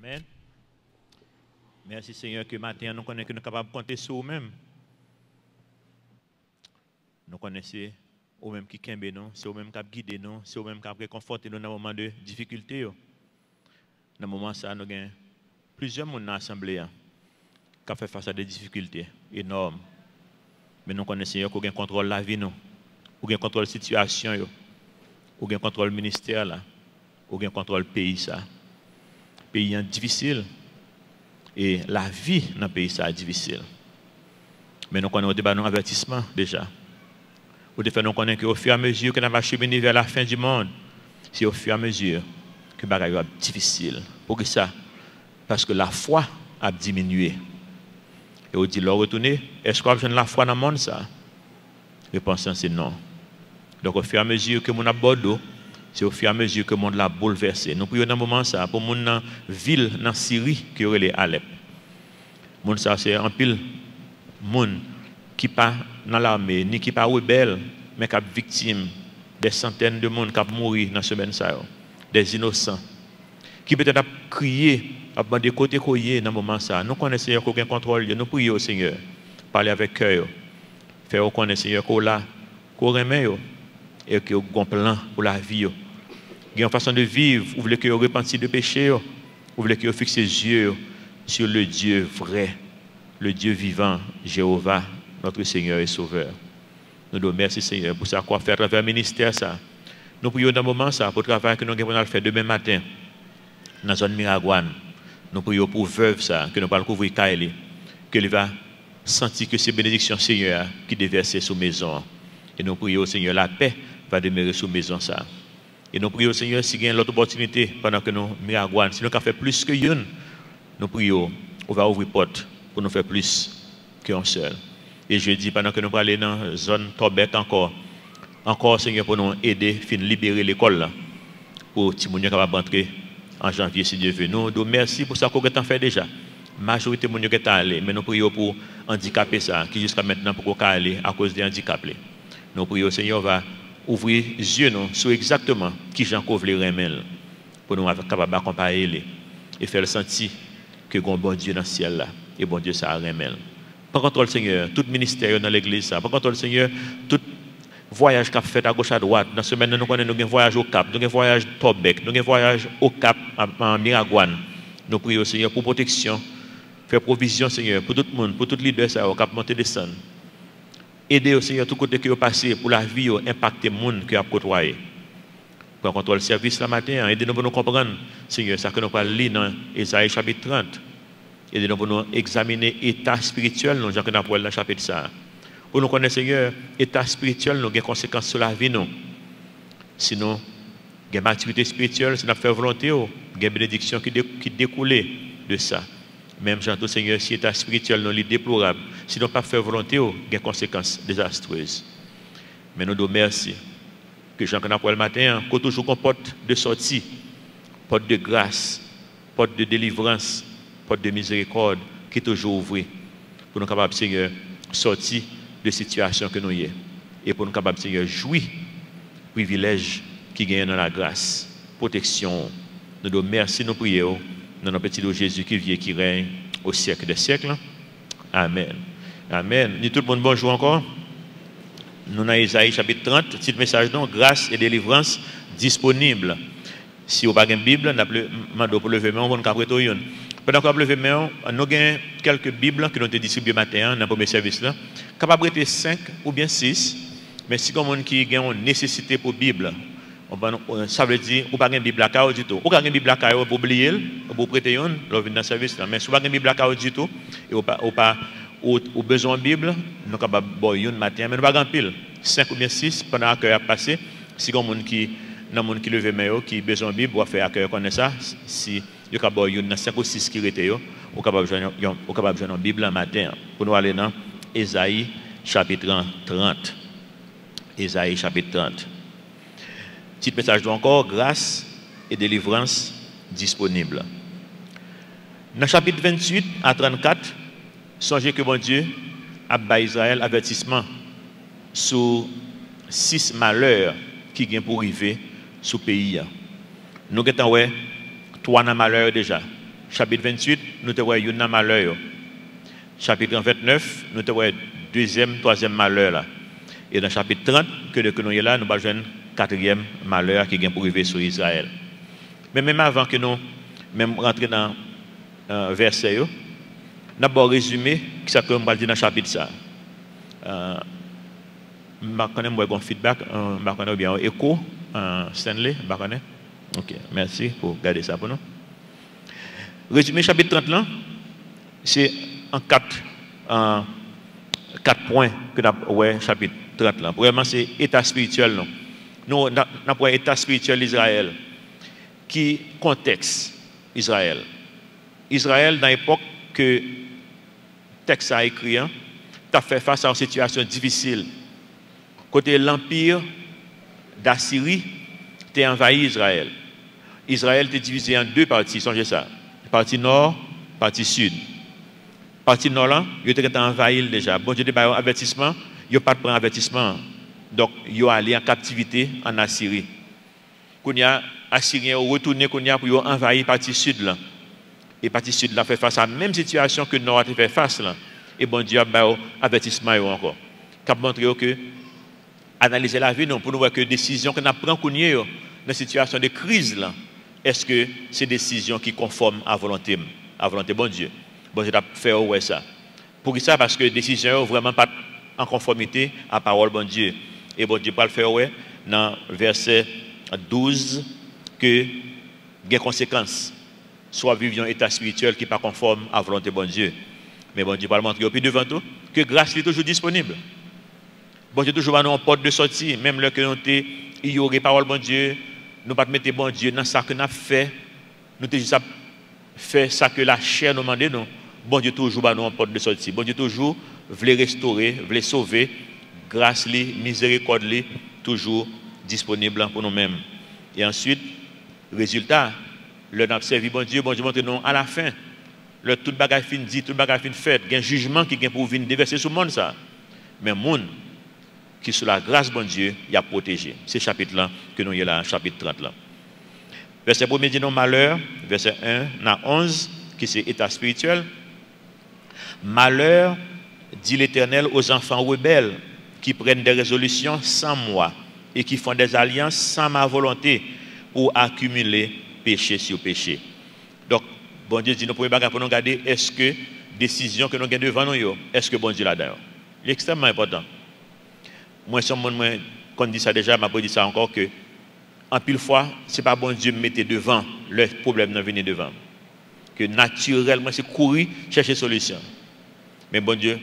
Amen. Merci Seigneur que matin nous connaissons que nous sommes capables de compter sur nous-mêmes. Nous connaissons au même qui kembe nous, c'est au même qui guide nous, c'est au même qui réconforte nous dans un moment de difficulté. Dans le moment ça, nous avons plusieurs personnes dans l'assemblée qui ont fait face à des difficultés énormes. Mais nous connaissons qu'on a contrôle la vie, nous, ou qu'on contrôle la situation, ou qu'on contrôle le ministère, là, ou qu'on contrôle le pays. Le pays est difficile et la vie dans le pays est difficile. Mais nous connaissons un avertissement déjà. Nous connaissons qu'au fur et à mesure que nous allons cheminer vers la fin du monde, c'est au fur et à mesure que les choses sont difficiles. Pour ça? Parce que la foi a diminué. Et on dit, leur retourner, est-ce qu'on a besoin de la foi dans le monde? La réponse c'est non. Donc au fur et à mesure que nous abordons, c'est au fur et à mesure que le monde l'a bouleversé. Nous prions dans ce moment ça pour les gens dans la ville, dans la Syrie, qui aurait les Alep. Ça c'est un pile monde qui pas dans l'armée, ni qui pas rebelle, mais qui est victime des centaines de monde qui ont mouru dans ce semaine ça, des innocents, qui peut-être a crié, a demandé côté coyer dans ce moment ça. Nous connaissons qu'aucun contrôle, nous prions au Seigneur, parler avec cœur, faire reconnaître Seigneur qu'on là, qu'on remet et qu'on a un plan pour la vie. Il y a une façon de vivre, vous voulez que vous repentiez de péché, vous voulez que vous fixiez les yeux sur le Dieu vrai, le Dieu vivant, Jéhovah, notre Seigneur et Sauveur. Nous nous remercions Seigneur pour ça qu'on fait à travers le ministère ça. Nous prions dans le moment ça pour le travail que nous allons faire demain matin dans la zone Miragouane. Nous prions pour veuve ça, que nous allons couvrir Kaeli, que lui va sentir que c'est bénédiction Seigneur qui déverse sur maison. Et nous prions Seigneur, la paix va demeurer sur maison ça. Et nous prions Seigneur, si il y a l'autre opportunité pendant que nous Miragouane, si nous avons fait plus que une, nous prions, on va ouvrir porte pour nous faire plus qu'un seul. Et je dis, pendant que nous parlons dans la zone Tobek encore, Seigneur, pour nous aider, à libérer l'école pour que les gens puissent rentrer en janvier, si Dieu veut. Nous merci pour ça qu'on a fait déjà. La majorité de gens sont allés, mais nous prions pour handicapés ça, qui jusqu'à maintenant pour qu'on aller à cause des handicaps. Nous prions, Seigneur, va ouvrir les yeux sur exactement qui Jean couvre les remèdes pour nous être capables d'accompagner et faire le sentir que bon Dieu dans le ciel là, et bon Dieu ça a remède. Par contre, le Seigneur, tout ministère dans l'église, par contre, le Seigneur, tout voyage qu'a fait à gauche à droite, dans la semaine, nous avons un voyage au Cap, nous avons un voyage à Tobek, nous avons un voyage au Cap, à Miragouane. Nous prions, Seigneur, pour protection, faire provision, Seigneur, pour tout le monde, pour tout leader, ça, au Cap, monter, descendre. Aider au Seigneur, tout côté qui est passé, pour la vie, impacter le monde qui a côtoyé. Par contre, le service la matin, aidez-nous pour nous comprendre, Seigneur, ça que nous parlons dans Ésaïe chapitre 30. Et nous pouvons examiner l'état spirituel, nous, Jean-Claude dans le chapitre ça. Pour nous connaître, Seigneur, l'état spirituel, nous avons des conséquences sur la vie. Nous. Sinon, il y a une activité spirituelle, si nous faisons volonté, il y a une bénédiction qui découle de ça. Même Jean, Seigneur, si l'état spirituel nous est déplorable, si nous ne pas faire volonté, il y a des conséquences désastreuses. Mais nous devons merci que Jean-Claude le matin, qu'on toujours comporte de sortie, porte de grâce, porte de délivrance, porte de miséricorde qui est toujours ouverte pour nous capables, Seigneur, sortir de situations que nous y est et pour nous capables, Seigneur, jouir privilèges qui gagnent dans la grâce, protection. Nous devons merci, nous prions dans notre petit Jésus qui vit et qui règne au siècle des siècles. Amen. Amen. Dit tout le monde bonjour encore. Nous avons Isaïe chapitre 30, petit message non, grâce et délivrance disponible. Si vous n'avez pas de Bible, nous avons pour lever main, on va prêter. Pendant qu'on a levé main, nous avons quelques Bibles qui ont été distribuées matin dans le premier service là. Capable de prêter 5 ou bien 6, mais si quelqu'un qui a une nécessité pour Bible, ça veut dire ou pas une Bible à cause du tout. Ou pas une Bible à cause pour oublier, pour prêter une, lors dans le service là. Mais si vous pas une Bible à cause du tout et ou besoin de Bible, nous sommes capables de une matin, mais nous pas grand pile. 5 ou bien 6 pendant l'accueil a passé. Si quelqu'un qui lève main qui besoin de Bible, doit faire accueil connaît ça. Si vous avez une 5 ou 6 qui étaient, vous êtes capable de jouer une Bible le matin. Pour nous aller dans Ésaïe chapitre 30. Ésaïe chapitre 30. Petit message encore, grâce et délivrance disponible. Dans le chapitre 28 à 34, songez que bon Dieu a bas Israël avertissement sur 6 malheurs qui viennent pour arriver sur le pays. Nous avons 3 malheurs déjà. chapitre 28, nous te voyons un malheur. Chapitre 29, nous te voyons deuxième, troisième malheur là. Et dans le chapitre 30, que nous y là, nous allons jouer quatrième malheur qui vient pour arriver sur Israël. Mais même avant que nous même rentrer dans verset, nous allons résumer ce que nous allons dire dans le chapitre ça. Je vais un feedback, je vais bien un écho, Stanley, ok, merci pour garder ça pour nous. Résumé chapitre 30 là, c'est en quatre points que nous avons chapitre 30 là. Premièrement, c'est état spirituel. Nous avons un état spirituel d'Israël. Qui contexte Israël? Israël, dans l'époque que le texte a écrit, a fait face à une situation difficile. Côté l'empire d'Assyrie, a envahi Israël. Israël était divisé en deux parties, songez ça. Partie nord, partie sud. Partie nord, là, il était envahi déjà. Bon Dieu a un avertissement, il n'a pas de avertissement. Donc, il est allé en captivité en Assyrie. Quand il y a Assyriens retourné pour envahir la partie sud là. Et la partie sud là fait face à la même situation que le nord a fait face là. Et bon Dieu a un avertissement encore. Qui a montré que analyser la vie non, pour nous voir que les décisions que nous prenons dans la situation de crise là, est-ce que c'est des décisions qui conforment à la volonté de bon Dieu? Bon Dieu a fait ça. Pour ça, parce que les décisions ne sont vraiment pas en conformité à la parole de bon Dieu. Et bon Dieu va le faire dans verset 12 que il y a des conséquences. Soit vivre un état spirituel qui n'est pas conforme à la volonté de bon Dieu. Mais bon Dieu va le montrer au plus devant tout que grâce est toujours disponible. Bon Dieu toujours nous en porte de sortie. Même là que nous avons ignoré la parole de bon Dieu, nous ne pas mettre bon Dieu dans ce que nous avons fait. Nous avons juste fait ça que la chair nous demande. Bon Dieu toujours nous en porte de sortie. Bon Dieu toujours veut restaurer, veut sauver. Grâce, miséricorde, toujours disponible pour nous-mêmes. Et ensuite, résultat, le n'a servi bon Dieu montre nous à la fin. Le tout bagage fin dit, tout bagage fin fait, il y a un jugement qui vient pour venir déverser sur le monde ça. Mais le monde qui sous la grâce bon Dieu, il a protégé. C'est chapitre là que nous y là, chapitre 30 là. Verset 1 dit non malheur, verset 1 à 11 qui c'est état spirituel. Malheur, dit l'Éternel aux enfants rebelles qui prennent des résolutions sans moi et qui font des alliances sans ma volonté pour accumuler péché sur péché. Donc, bon Dieu dit, nous pouvons pour nous regarder, est-ce que décision que nous avons devant nous, est-ce que bon Dieu l'a d'ailleurs? C'est extrêmement important. Moi, quand on dit ça déjà, je dit ça encore que, en pile fois, ce n'est pas bon Dieu me mettre devant, le problème n'a venu devant. Que naturellement, c'est courir chercher solution. Mais bon Dieu,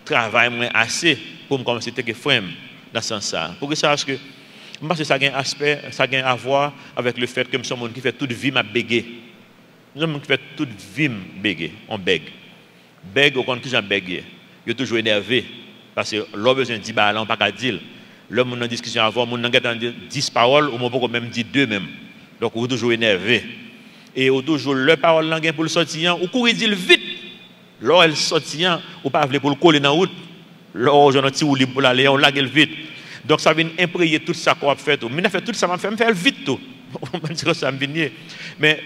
travaille assez pour me commencer à faire dans ce sens-là. Pour que ça, parce que ça a un aspect, ça a à voir avec le fait que nous sommes des gens qui fait toute vie m'a bégué. Nous sommes des gens qui fait toute vie bégué, on bègue. Bègue, au contraire, j'en bègue. Il est toujours énervé. Parce que l'homme besoin de 10 balles, on ne peut pas dire. L'homme a une discussion avant, on a 10 paroles, ou on peut même dire 2 même. Donc, on est toujours énervé. Et on toujours le parole langue pour le sortir, ou courir dire vite. Lorsqu'elle elle sortir, ou pas pour le coller dans la route. Lorsqu'on a un petit libre pour aller, on lague vite. Donc ça vient imprégner tout ça qu'on a fait. Mais fait tout ça, je faire vite tout. Ça me vient. Mais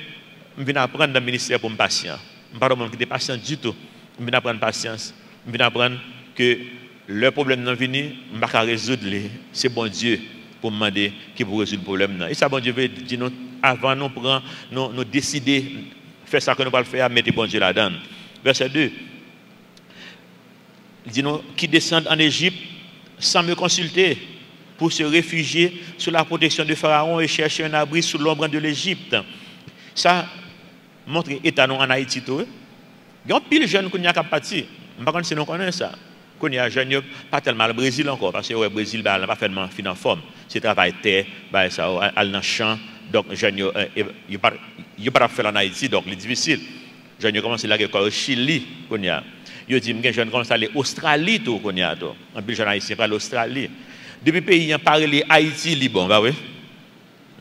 je viens apprendre dans le ministère pour me patient. Je ne suis pas patient du tout. Je viens apprendre patience. Je viens apprendre que le problème n'est pas venu, je ne vais pas résoudre. C'est bon Dieu pour me demander qui peut résoudre le problème. Et ça, bon Dieu veut dire, avant nous décider de faire ça que nous allons faire, mettre bon Dieu là-dedans. Verset 2. Il dit nous qui descendent en Égypte sans me consulter pour se réfugier sous la protection de Pharaon et chercher un abri sous l'ombre de l'Égypte. Ça montre l'état en Haïti. Il y a pile de jeunes qui sont partis. Je ne sais pas si nous connaissons ça. Il y a des jeunes pas tellement le Brésil encore, parce que le Brésil n'a pas fait en forme. C'est travail terre, ça, dans le champ. Donc, les jeunes n'ont pas fait en Haïti, donc c'est difficile. Les jeunes commencent à aller au Chili. Yo dit que jeune comme ça aller Australie tout qu'on y a tout en plus jeune haïtien pas l'Australie depuis pays en parler Haïti Liban bah oui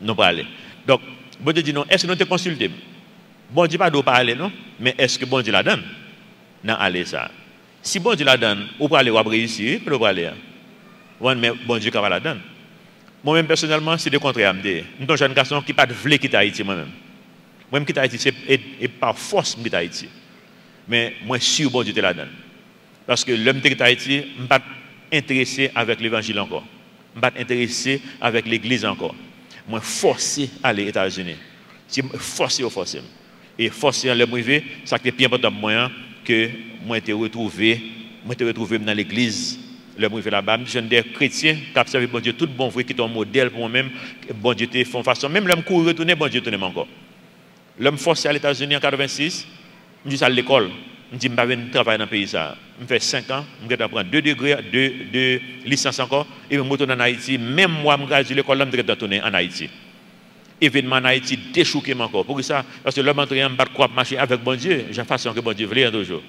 non pas aller donc bon Dieu dit non est-ce que nous te consulter bon Dieu pas de parler non mais est-ce que bon Dieu la donne non aller ça si bon Dieu la donne ou pour aller ou réussir pour aller mais bon Dieu va la donne moi même personnellement c'est le contraire me suis un jeune garçon qui pas de vle quitter Haïti moi même Moi, je quitte Haïti, et par force, je quitte Haïti. Mais moi, je suis sûr, bon Dieu, là-dedans. Parce que l'homme qui quitte Haïti, je ne suis pas intéressé avec l'évangile encore. Je ne suis pas intéressé avec l'église encore. Moi, forcé à aller aux États-Unis. Si forcé. Et forcé à le privé, ça qui est plus important pour moi que moi, été retrouvé dans l'église. Le privé là-bas, je suis des chrétiens qui observent bon Dieu, tout bon vrai qui est un modèle pour moi-même. Bon Dieu, te font façon. Même l'homme court retourner, bon Dieu, tourne encore. L'homme forcé à les États-Unis en 86, je dis à l'école, je dis, je ne vais pas travailler dans le pays. Je fais 5 ans, je vais apprendre 2 degrés, 2 licences encore, et je retourne en Haïti. Même moi, je gradué l'école, je vais retourner en Haïti. Événement en Haïti, déchouqué encore. Pour ça, parce que l'homme entré en bas de quoi marcher avec bon Dieu, j'ai façon que bon Dieu voulait toujours.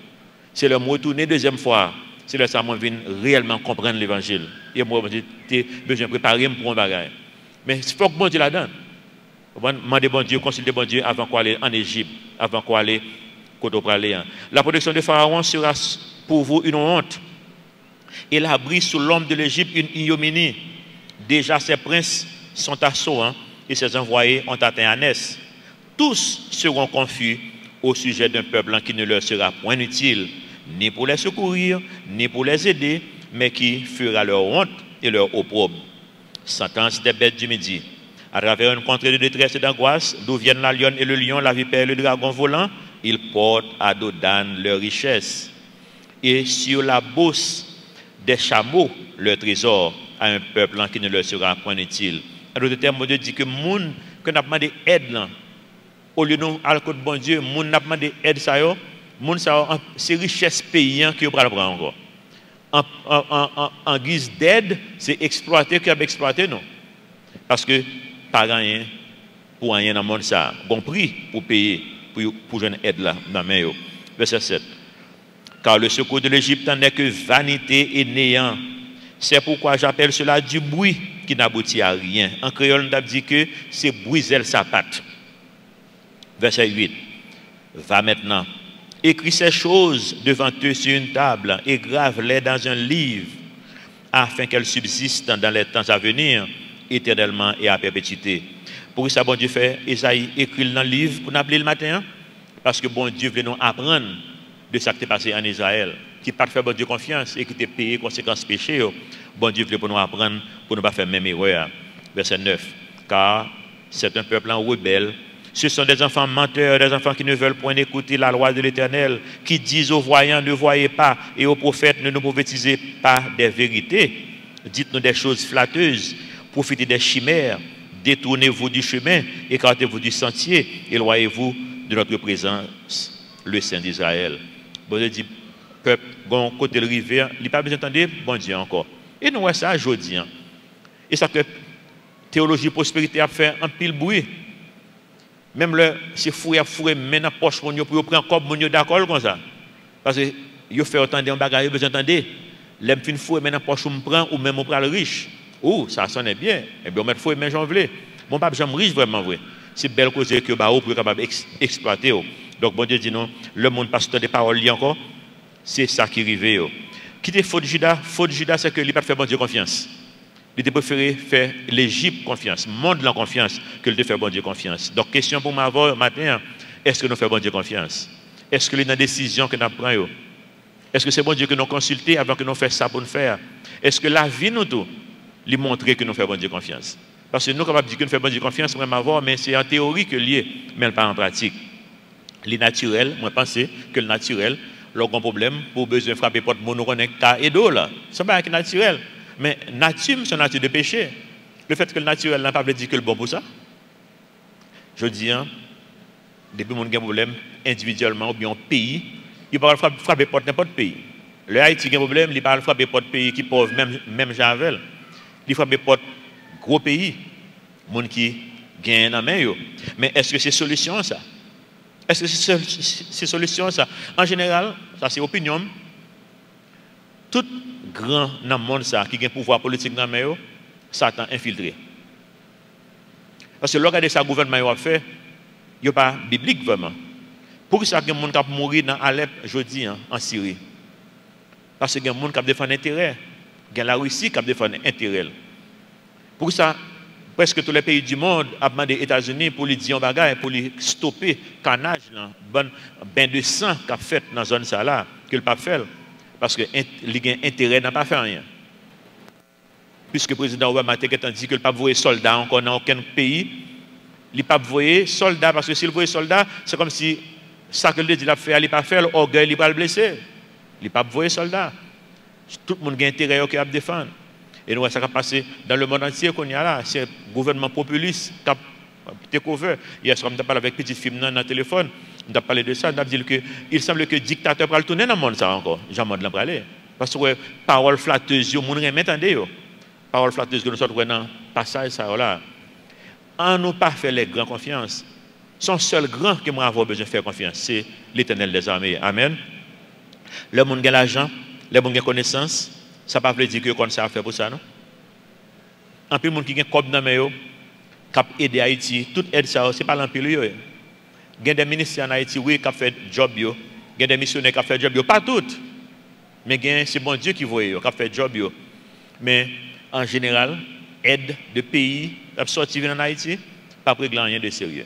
C'est l'homme retourné deuxième fois. C'est là que ça m'a réellement comprendre l'évangile. Et moi, j'ai besoin de préparer pour un bagage. Mais il faut que bon Dieu là-dedans. Demandez bon Dieu, consultez bon Dieu avant qu'on aller en Égypte, avant qu'on aller côté aller. La protection de Pharaon sera pour vous une honte. Et l'abri sous l'ombre de l'Égypte une ignominie. Déjà ses princes sont assauts et ses envoyés ont atteint Anès. Tous seront confus au sujet d'un peuple qui ne leur sera point utile, ni pour les secourir, ni pour les aider, mais qui fera leur honte et leur opprobre. Sentence des bêtes du midi. À travers une contrée de détresse et d'angoisse, d'où viennent la lionne et le lion, la vipère et le dragon volant, ils portent à Dodan leur richesse. Et sur la bourse des chameaux, leur trésor, à un peuple qui ne leur sera point utile. À d'autres termes, Dieu dit que les gens qui ont demandé aide, au lieu de nous aller contre bon Dieu, les gens qui ont demandé aide, c'est richesse paysan qui ont pris encore. En guise d'aide, c'est exploiter qui a exploité, non. Parce que, pas rien, pour rien dans le monde, ça, bon prix pour payer, pour une aide là, dans la main. Verset 7. Car le secours de l'Égypte n'est que vanité et néant. C'est pourquoi j'appelle cela du bruit qui n'aboutit à rien. En créole, on a dit que c'est briser sa patte. Verset 8. Va maintenant, écris ces choses devant eux sur une table et grave-les dans un livre, afin qu'elles subsistent dans les temps à venir, éternellement et à perpétuité. Pour ça, bon Dieu fait, Esaïe écrit dans le livre pour nous appeler le matin, parce que bon Dieu voulait nous apprendre de ce qui est passé en Israël, qui n'a pas fait bon Dieu confiance et qui était payé conséquences péché. Bon Dieu voulait pour nous apprendre, pour ne pas faire même erreur. Verset 9. Car c'est un peuple en rebelle. Ce sont des enfants menteurs, des enfants qui ne veulent point écouter la loi de l'Éternel, qui disent aux voyants, ne voyez pas, et aux prophètes, ne nous prophétisez pas des vérités. Dites-nous des choses flatteuses, profitez des chimères, détournez-vous du chemin, écartez-vous du sentier, éloignez-vous de notre présence, le Saint d'Israël. Bon Dieu dit, peuple, bon côté le rivière, il n'a pas besoin d'entendre, bon Dieu encore. Et nous voyons ça aujourd'hui. Et ça que théologie prospérité a fait un pile bruit. Même le, c'est fou, il a fourré, mais dans la poche, pour prendre encore, mon d'accord comme ça. Parce que, il fait entendre un bagage, il besoin d'entendre. L'aime fin fou, mais dans la poche, on me prend, ou même on prend le riche. Oh, ça sonne bien. Eh bien, on met fou, mais j'en voulais. Mon papa, j'aime riche vraiment vrai. C'est belle cause que bah, pour capable exploiter. Donc, bon Dieu dit non, le monde passe des paroles encore. C'est ça qui arrive. Qui était faute de Judas? Faute de Judas, c'est que il n'a pas fait bon Dieu confiance. Il a préféré faire l'Égypte confiance, le monde la confiance, que de faire bon Dieu confiance. Donc, question pour moi matin, est-ce que nous faisons bon Dieu confiance? Est-ce que les décisions que nous prenons? Est-ce que c'est bon Dieu que nous consultons avant que nous fassions ça pour nous faire? Est-ce que la vie nous tout, lui montrer que nous faisons bon Dieu confiance? Parce que nous sommes capables de dire que nous faisons bon Dieu confiance, mais c'est en théorie que lié, mais pas en pratique. Les naturels, moi je pense que le naturel, leur grand problème, pour besoin de frapper porte monoconnecte et d'eau là. Ce n'est pas naturel. Mais nature, c'est une nature de péché. Le fait que le naturel n'a pas dire que le bon pour ça. Je dis, depuis mon problème, individuellement ou bien en pays, il ne peut pas frapper porte n'importe pays. Le Haïti a un problème, il ne peut pas frapper porte pays qui est pauvre, même Javel. Il frappe porte gros pays, gens qui gagnent dans la main. Mais est-ce que c'est solution ça? Est-ce que c'est solution ça? En général, ça c'est opinion. Tout grand dans le monde ça, qui a un pouvoir politique dans le monde, Satan infiltré. Parce que lorsque ça gouvernement a fait, il n'y a pas biblique vraiment. Pour ça, il y a des gens qui mourir dans Alep jeudi en Syrie. Parce qu'il y a des gens qui défendent l'intérêt. Il y a la Russie qui défend l'intérêt. Pour ça, presque tous les pays du monde ont demandé aux États-Unis pour lui dire un bagage, pour lui stopper le carnage, bon bain de sang qu'a fait dans la zone ça là, que le pape fait, parce que il a intérêt n'a pas fait rien. Puisque le président Obama a dit que le pape voyait soldats encore dans aucun pays, il pape voyait soldats, parce que s'il voyait soldats, c'est comme si ça que le dit l'a fait, il n'a pas fait, l'orgueil, il va le blesser. Il pape voyait soldats. Tout le monde a intérêt à défendre. Et nous, ça a passé dans le monde entier qu'on y a là. C'est le gouvernement populiste qui a découvert. Hier soir, on a parlé avec petite fille dans le téléphone. On a parlé de ça. On a dit qu'il semble que le dictateur va le tourner dans le monde ça encore. Jamais de l'embraler. Parce que parole flatteuse, les gens ne m'entendent pas. Parole flatteuse que nous sommes dans le passage ça là. En nous pas faire les grands confiance. Son seul grand que moi avoir besoin de faire confiance, c'est l'Éternel des armées. Amen. Le monde a l'argent, le monde a connaissance. Ça ne veut pas dire que qu'on sait faire pour ça, non? En plus, les gens qui ont comme dans les qui ont aidé Haïti, toute aide ça, ce n'est pas l'empile. Il y a des ministères en Haïti, oui, qui ont fait job. Il y a des missionnaires qui ont fait job. Pas toutes. Mais c'est bon Dieu qui voit, qui a fait job. Mais en général, aide de pays qui ont sorti en Haïti, pas pour rien de sérieux.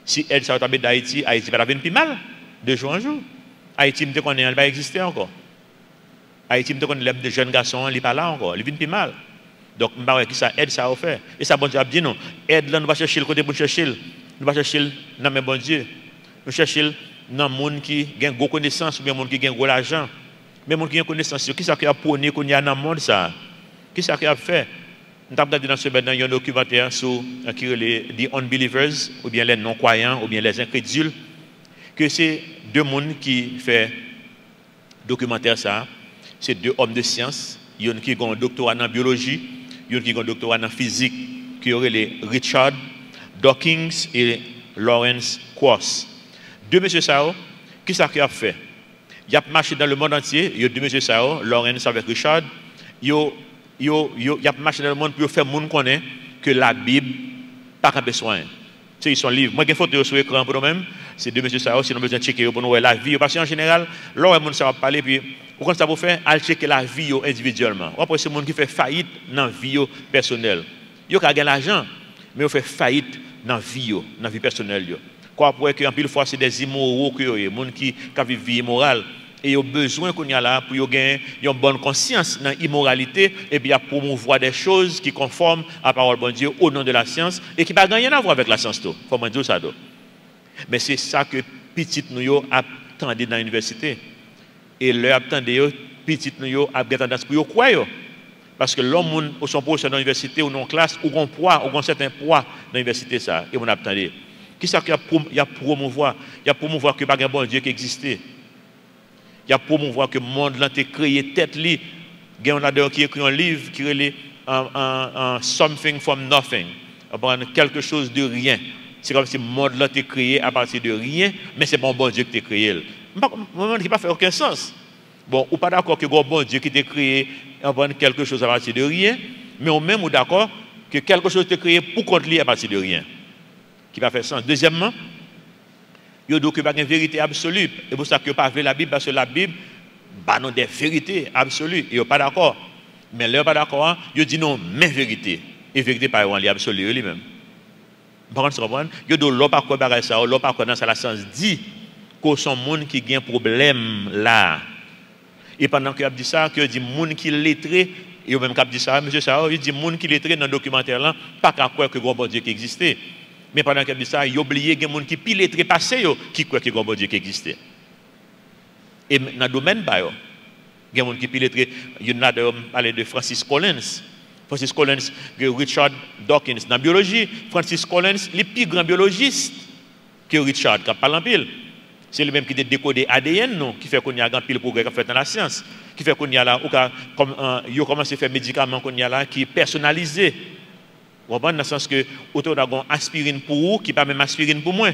Si aide ça d'Haïti, Haïti va venir plus mal, de jour en jour. Haïti, elle ne va pas exister encore. Haïti, les jeunes garçons, ils ne sont pas là encore, ils viennent plus mal. Donc, je ne sais pas qui ça aide ça à faire. Et ça, bon Dieu a dit non. Aide là, nous va chercher le côté pour chercher. Nous va chercher dans mes bon Dieu. Nous chercher dans les gens qui ont une connaissance ou bien les gens qui ont gros l'argent. Mais les gens qui ont connaissance, qui ça qui a prôné qu'on y a dans le monde ça? Qui ça qui a fait? Nous avons regardé dans ce il y a un documentaire sur les unbelievers, ou bien les non-croyants, ou bien les incrédules, que c'est deux personnes qui font documentaire ça. C'est deux hommes de science. Il y en a qui ont un doctorat en biologie, il y en a qui ont un doctorat en physique, qui auraient les Richard Dawkins et Lawrence Krauss. Deux messieurs Sao, qui ça qui a fait? Il a marché dans le monde entier, il y a deux messieurs Sao, Lawrence avec Richard, il a marché dans le monde pour faire monde connaître que la Bible pas qu'à besoin. Ils sont livres. Moi, j'ai une photo sur l'écran pour nous-mêmes. C'est deux messieurs Sao, si nous avons besoin de checker pour nous voir la vie. Parce qu'en général, là où on va parler, puis pourquoi ça vous fait? Aller checker la vie individuellement. Après, c'est le monde qui fait faillite dans la vie personnelle. Il y a gagné l'argent, mais il fait faillite dans la vie personnelle. Quoi, pour que en pile fois, c'est des immoraux, des gens qui vivent une vie immorale. Et ils ont besoin qu'on y a là pour gagner une bonne conscience dans l'immoralité et bien promouvoir des choses qui conforment à la parole de Dieu au nom de la science et qui n'ont rien à voir avec la science. Comment dire ça? Mais c'est ça que petit nous attendons dans l'université. Et leur attendez, petit nous a tendance pour croire. Parce que l'homme ou son professeur dans l'université ou dans la classe ou un poids ou un certain poids dans l'université ça et on attendait. Qui ça qu'il y a promouvoir? Il y a promouvoir que il n'y a pas un bon Dieu qui existait. Il y a promouvoir que le monde a été créé tête li. Il y a un qui écrit un livre qui est Something from Nothing. Quelque chose de rien. C'est comme si le monde a été créé à partir de rien, mais c'est bon Dieu qui t'a créé. Qui n'a pas fait aucun sens. Bon, ou pas d'accord que le bon Dieu qui t'a créé quelque chose à partir de rien, mais on même d'accord que quelque chose t'a créé pour contre lui à partir de rien. Qui va faire sens. Deuxièmement, il y a une vérité absolue. Et pour ça que pas la Bible, parce que la Bible, bah non des vérités absolues. Ils ne sont pas d'accord. Mais ils ne sont pas d'accord. Ils disent non, mais vérité. Et vérité pas en absolue lui-même. Par contre, il y a d'autres pas quoi bagage ça, l'autre pas quoi dans la sens dit que sont monde qui a un problème là. Et pendant qu'il a dit ça, que dit monde qui lettré, et même qu'il dit ça, monsieur ça, il dit monde qui lettré dans le documentaire là, pas qu'à croire que grand bon Dieu qui existait. Mais pendant qu'il a dit ça, il a oublié qu'il y a des gens qui pile lettré passé qui croient que grand bon Dieu qui existait. Et dans le domaine il y a des gens qui pile lettré, il y en a parlé de Francis Collins. Francis Collins, Richard Dawkins dans la biologie. Francis Collins, le plus grand biologiste que Richard, qui parle en pile. C'est le même qui a décodé ADN, non, qui fait qu'on y a un pile progrès fait dans la science. Qui fait qu'on y a là, comme il a commencé à faire des médicaments qu'on y a là, qui est personnalisé. Vous comprenez dans le sens que, autant d'avoir aspirine pour vous, qui n'est pas même aspirine pour moi.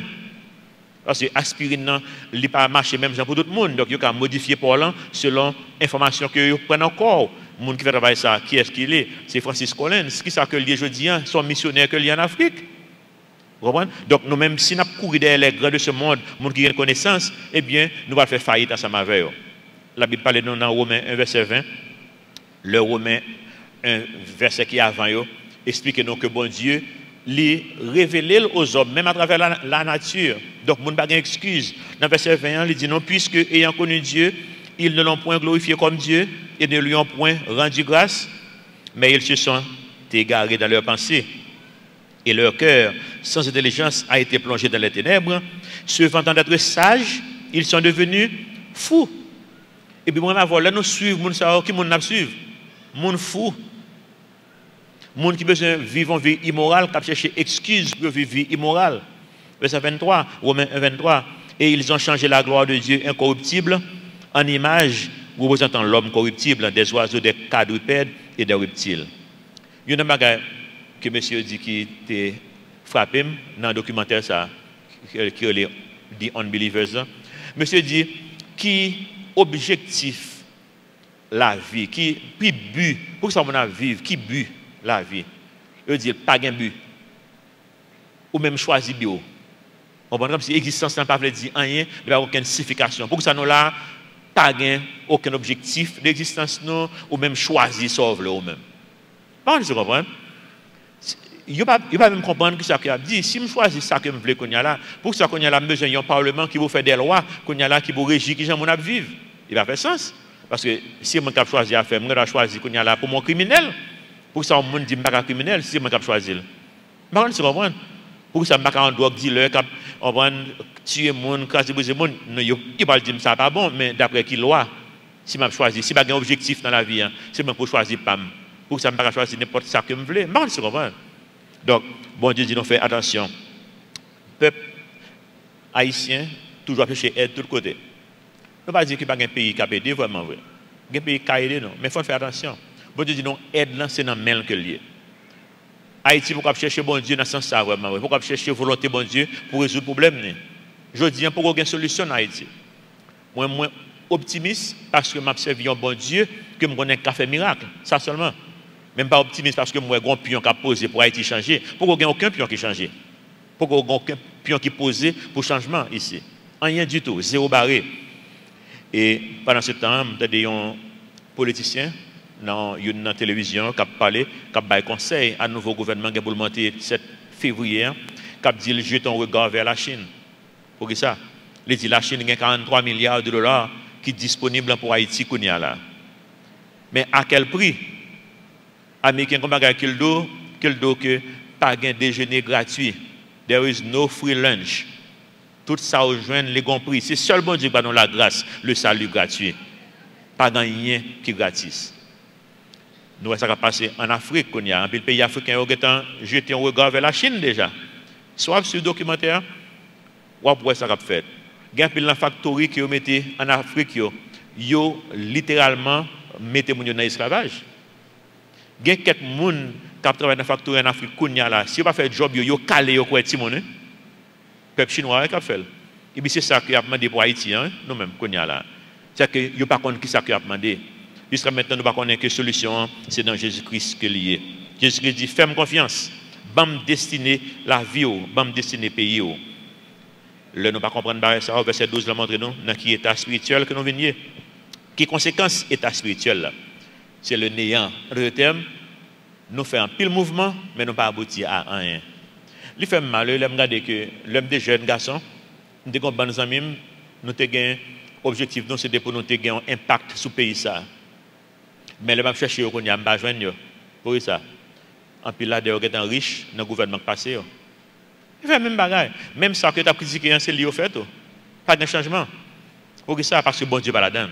Parce que l'aspirine, il n'est pas marché même pour tout le monde. Donc, il a modifié pour l'an selon l'information que vous prenez encore. Le monde qui fait travailler ça, qui est-ce qu'il est? C'est Francis Collins. Qui est-ce que lié aujourd'hui? Son missionnaire que lié en Afrique. Vous comprenez? Donc, nous-mêmes, si nous courons derrière les grands de ce monde, le monde qui a une connaissance, eh bien, nous allons faire faillite ensemble avec eux. La Bible parle de nous dans Romains 1, verset 20. Le Romains 1, verset qui est avant eux, explique nous que bon Dieu les révéler aux hommes, même à travers la nature. Donc, mon pas excuse. Dans le verset 21, il dit non, puisque ayant connu Dieu, ils ne l'ont point glorifié comme Dieu et ne lui ont point rendu grâce, mais ils se sont égarés dans leurs pensées. Et leur cœur, sans intelligence, a été plongé dans les ténèbres. Se vantant d'être sages, ils sont devenus fous. Et puis, moi, là, nous suivons, nous savons qui nous suivons. Nous fous. Moun qui besoin de vivre une vie immorale, qui cherche excuse pour vivre une vie immorale. Verset 23, Romains 1, 23. Et ils ont changé la gloire de Dieu incorruptible en image représentant l'homme corruptible, des oiseaux, des quadrupèdes et des reptiles. Il y a un bagage que monsieur dit qui était frappé dans le documentaire ça, qui est The Unbelievers. Monsieur dit qui objectif la vie, qui but, pour que ça on vivre, qui but la vie. Il dit pas de but. Ou même choisir bio. On comprend comme si l'existence n'a pas dit rien, il n'y a aucune signification. Pour que ça nous là pas aucun objectif d'existence nous ou même choisir sauver ou même. Pas vous comprenez? Il ne va pas même comprendre que ça qu'il a dit. Si je choisis ça que je veux qu'on y a là, pour que ça qu'on y a là, besoin d'un parlement qui vous fait des lois, qu'on y a là qui vous régit, qui j'aime mon vivre. Il va faire sens. Parce que si je vais choisir à faire, je vais choisir qu'on y a là pour mon criminel. Pour que ça, on me dit que je ne suis pas criminel, si je vais choisir. Par contre, vous comprenez? Pour que ça ne soit pas un drogue dealer, on va tuer les gens, casser les gens, il va dire que ça n'est pas bon, mais d'après qui loi, si je choisis, si je n'ai pas un objectif dans la vie, c'est pour choisir PAM. Pour que ça ne pas choisir n'importe ça que je veux. Par contre, vous comprenez? Donc, bon Dieu dit, nous faisons attention. Peuple haïtien, toujours chercher aide de tous côtés. Ne pas dire qu'il n'y a pas un pays qui a aidé, vraiment vrai. Il y a un pays qui a aidé, non. Mais il faut faire attention. Bon Dieu dit, non, aide là, c'est dans le mail que lié. Haïti, pourquoi chercher bon Dieu dans ce sens-là, vraiment vrai. Pourquoi chercher volonté bon Dieu pour résoudre le problème. Je dis, pourquoi il y a une solution en Haïti. Moi, je suis optimiste parce que je servi un bon Dieu que je connais qu'à faire miracle. Ça seulement. Même pas optimiste parce que moi, j'ai un pion qui a posé pour Haïti changer. Pourquoi il n'y a aucun pion qui change? Pourquoi il n'y a aucun pion qui posé pour changement ici? Rien du tout, zéro barré. Et pendant ce temps, il y a un politicien dans la télévision qui a parlé, qui a donné conseil à nouveau gouvernement qui a monter 7 février, qui a dit jette ton regard vers la Chine. Pour ça, il dit la Chine a 43 milliards de dollars qui sont disponibles pour Haïti. Mais à quel prix? Américains comme qu'il do que pas de déjeuner gratuit. There is no free lunch. Tout ça rejoint les compris. C'est seul bon Dieu qui donne la grâce, le salut gratuit. Pas de rien qui est gratis. Nous, ça va passer en Afrique. Il y a un pays africain qui a jeté un regard vers la Chine déjà. Soit sur le documentaire, ou après ça va faire. Il y a une factory qui ont mis en Afrique, ils ont littéralement mis les gens dans l'esclavage. Il y a quelques personnes qui travaillent dans la factory en Afrique, si on va faire le job, ils ont calé au coin de Timon. Le peuple chinois qui a fait. Et puis c'est ça qui a demandé pour Haïti, nous-mêmes, c'est que ils ne pas qui ça qui a demandé. Jusqu'à maintenant, nous ne connaissons pas que solution, c'est dans Jésus-Christ que lié. Jésus-Christ dit, fais-moi confiance, bam destiné la vie, bam destiné le pays. Là, nous ne pas comprendre ça, verset 12, nous montre nous, dans qui état spirituel que nous venions. Qui conséquence état spirituel là? C'est le néant. Le terme, nous faisons un pile mouvement, mais nous pas abouti à rien. Il fait mal, il regarde que l'homme des jeunes garçons, nous avons des amis, nous avons un objectif, c'est pour nous avoir un impact sur le pays. Mais le m'a cherché, on a pas joindre pour ça. En plus là, des gens riches dans le gouvernement passé. Il fait même bagaille. Même ça que tu as critiqué, c'est lié au fait. Pas de changement. Pour ça, parce que bon Dieu va la donne.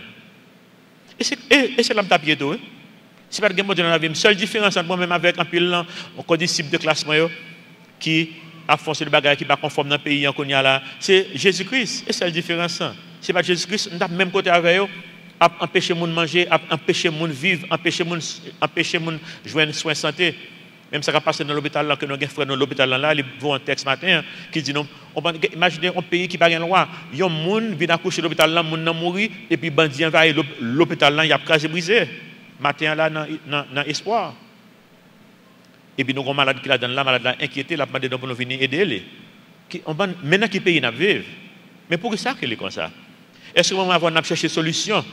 Et c'est là que tu as pied tout. C'est pas que bon Dieu dans la vie. La seule différence entre moi-même avec un pile, on dit cible de classement qui a foncé le bagage qui n'est pas conforme dans le pays qu'on y a là, c'est Jésus-Christ. Et c'est la différence. C'est pas Jésus-Christ, nous avons même côté avec eux, empêcher les gens de manger, empêcher les gens de vivre, empêcher les gens de jouer soins de santé. Même ça qui a passé dans l'hôpital là, que nous avons fait dans l'hôpital là, ils vont un texte matin qui dit non, imaginez un pays qui n'a pas de loi. Il y a un monde qui vient accoucher l'hôpital là, les gens mourir, et puis bandit envahit l'hôpital là, il y a casé brisé. Matin là, dans espoir. Et puis nous avons un malade qui l'a dans la malade là, inquiété, la demandé pour nous venir aider. Maintenant qui pays n'a vivre. Mais pour ça qu'il est comme ça? Est-ce que nous avons cherché une solution?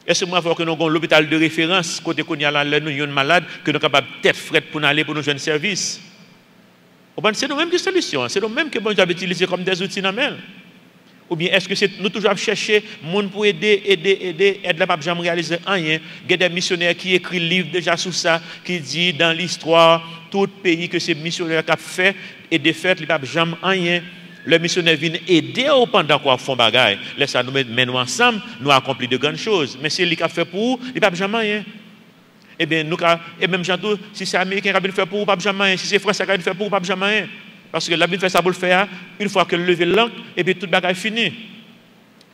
Est-ce que nous avons un l'hôpital de référence, côté qu'on y a là, nous avons un malade, que nous sommes capables de tête frette pour aller pour nos jeunes services? C'est nous-mêmes qui solution, c'est nous-mêmes que bon Dieu a utilisé comme des outils dans main. Ou bien est-ce que c'est nous toujours chercher monde pour aider la pas jamais réaliser rien. Il y a des missionnaires qui écrivent livre déjà sur ça qui dit dans l'histoire tout pays que ces missionnaires qui fait et de fait ils pas jamais rien. Les missionnaires viennent aider au pendant quoi font bagaille. Laisse ça nous mettre ensemble, nous accomplir de grandes choses. Mais c'est lui qui a fait pour, il pas jamais rien. Eh bien nous et même Jean-Tout, si c'est américain qui a fait pour, pas jamais rien. Si c'est français qui a fait pour, pas jamais rien. Parce que la Bible fait ça pour le faire, une fois que le lever l'encre, et puis tout le bagage est fini.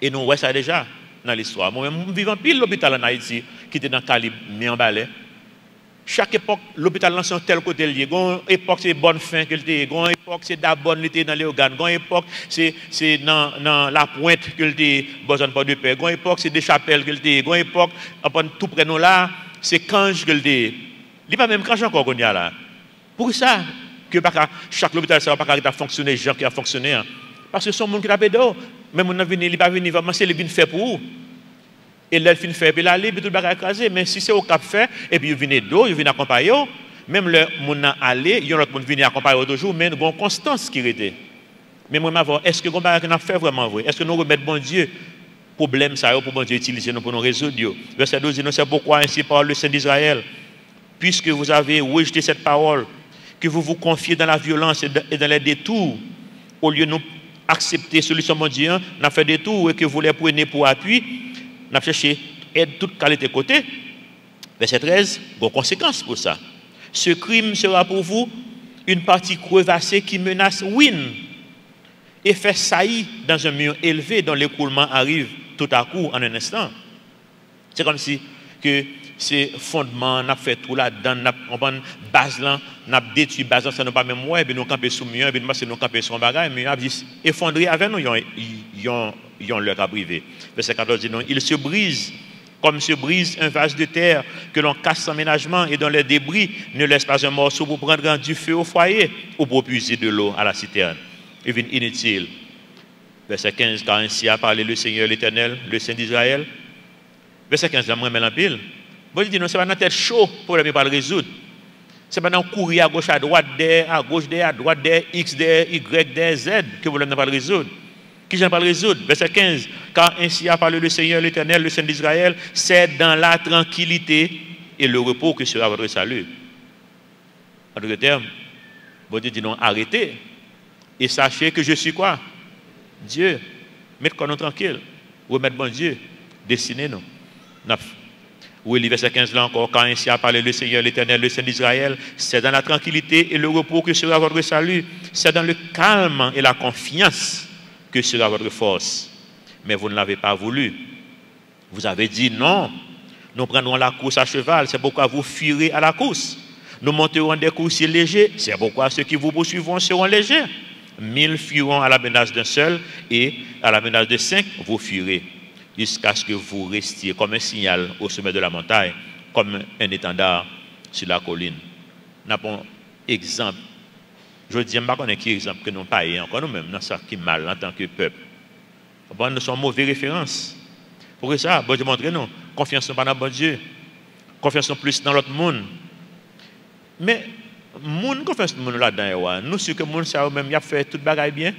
Et nous, ouais, ça déjà dans l'histoire. Moi-même, je vis en pile l'hôpital en Haïti, qui était dans le calibre, mis en balai. Chaque époque, l'hôpital lance un tel côté lié. Une époque, c'est bonne fin qu'il était. Une époque, c'est d'abord, il était dans les organes. Une époque, c'est dans la pointe qu'il était, besoin de paix. Une époque, c'est des chapelles qu'il était. Une époque, tout près de nous là, c'est Cange qu'il était. Il n'est pas même Cange encore qu'on y a là. Pour ça, que chaque hôpital ne va pas fonctionner, les gens qui a fonctionné. Hein. Parce que ce sont les gens qui ont pédé. Même si ils ne pas venir, c'est les gens qui fait pour vous. Et là, ils fait, puis là, puis tout le bagage écrasé. Mais si c'est au cap fait, et puis ils viennent d'eau, ils viennent accompagner. Même le monde aller, il y a l'autre monde qui vient accompagner toujours, mais il y a une constance qui était. Mais moi, est-ce que le bagage a fait vraiment vrai? Est-ce que nous remettons bon Dieu problème ça pour bon Dieu utiliser nous pour nous résoudre? Verset 12 dit, c'est pourquoi ainsi parle le Saint d'Israël, puisque vous avez rejeté cette parole, que vous vous confiez dans la violence et dans les détours, au lieu de nous accepter solution mon Dieu, nous fait des détours et que vous les prenez pour appui, nous cherché aide toute qualité côté. Verset 13, bon conséquence pour ça. Ce crime sera pour vous une partie crevassée qui menace ruine et fait saillir dans un mur élevé dont l'écroulement arrive tout à coup en un instant. C'est comme si que ces fondements, n'a fait tout là-dedans, on prend base là, n'a détruit base là, ça n'a pas même ouais, puis nous camper sous mur, puis nous camper sur un bagage, mais a dit effondrer avec nous, ils ont leur cas privé. Verset 14 dit non, il se brise comme se brise un vase de terre que l'on casse sans ménagement et dont les débris ne laissent pas un morceau pour prendre du feu au foyer ou pour puiser de l'eau à la citerne. Et vient inutile. Verset 15, car ainsi a parlé le Seigneur l'Éternel, le Saint d'Israël. Verset 15, là, moi, je mets en pile. Bon, je dis non, ce n'est pas dans la tête chaud pour ne pas le résoudre. Ce n'est pas dans courir à gauche, à droite, à gauche, à droite, X, Y, Z que vous ne pouvez pas le résoudre. Qui j'en pas le résoudre? Verset 15. Car ainsi a parlé le Seigneur l'Éternel, le Saint d'Israël, c'est dans la tranquillité et le repos que sera votre salut. En d'autres termes, bon Dieu dit non, arrêtez. Et sachez que je suis quoi? Dieu. Mettez-nous tranquille. Remettez bon Dieu. Dessinez-nous. Oui, le verset 15 là encore, quand ainsi a parlé le Seigneur l'Éternel, le Saint d'Israël, c'est dans la tranquillité et le repos que sera votre salut. C'est dans le calme et la confiance que sera votre force. Mais vous ne l'avez pas voulu. Vous avez dit non, nous prendrons la course à cheval, c'est pourquoi vous fuirez à la course. Nous monterons des coursiers légers, c'est pourquoi ceux qui vous poursuivront seront légers. 1000 fuiront à la menace d'un seul et à la menace de 5, vous fuirez. Jusqu'à ce que vous restiez comme un signal au sommet de la montagne, comme un étendard sur la colline. Nous avons un exemple. Je dis, je ne sais pas qui exemple que nous n'avons pas encore nous-mêmes, dans ça qui est mal en tant que peuple. Nous sommes mauvaises références. Pour ça, bon Dieu montre nous, confiance pas dans bon Dieu, confiance plus dans l'autre monde. Mais, monde confiance nous là-dedans, nous sommes que le monde ça même, il a fait tout bagaille bien.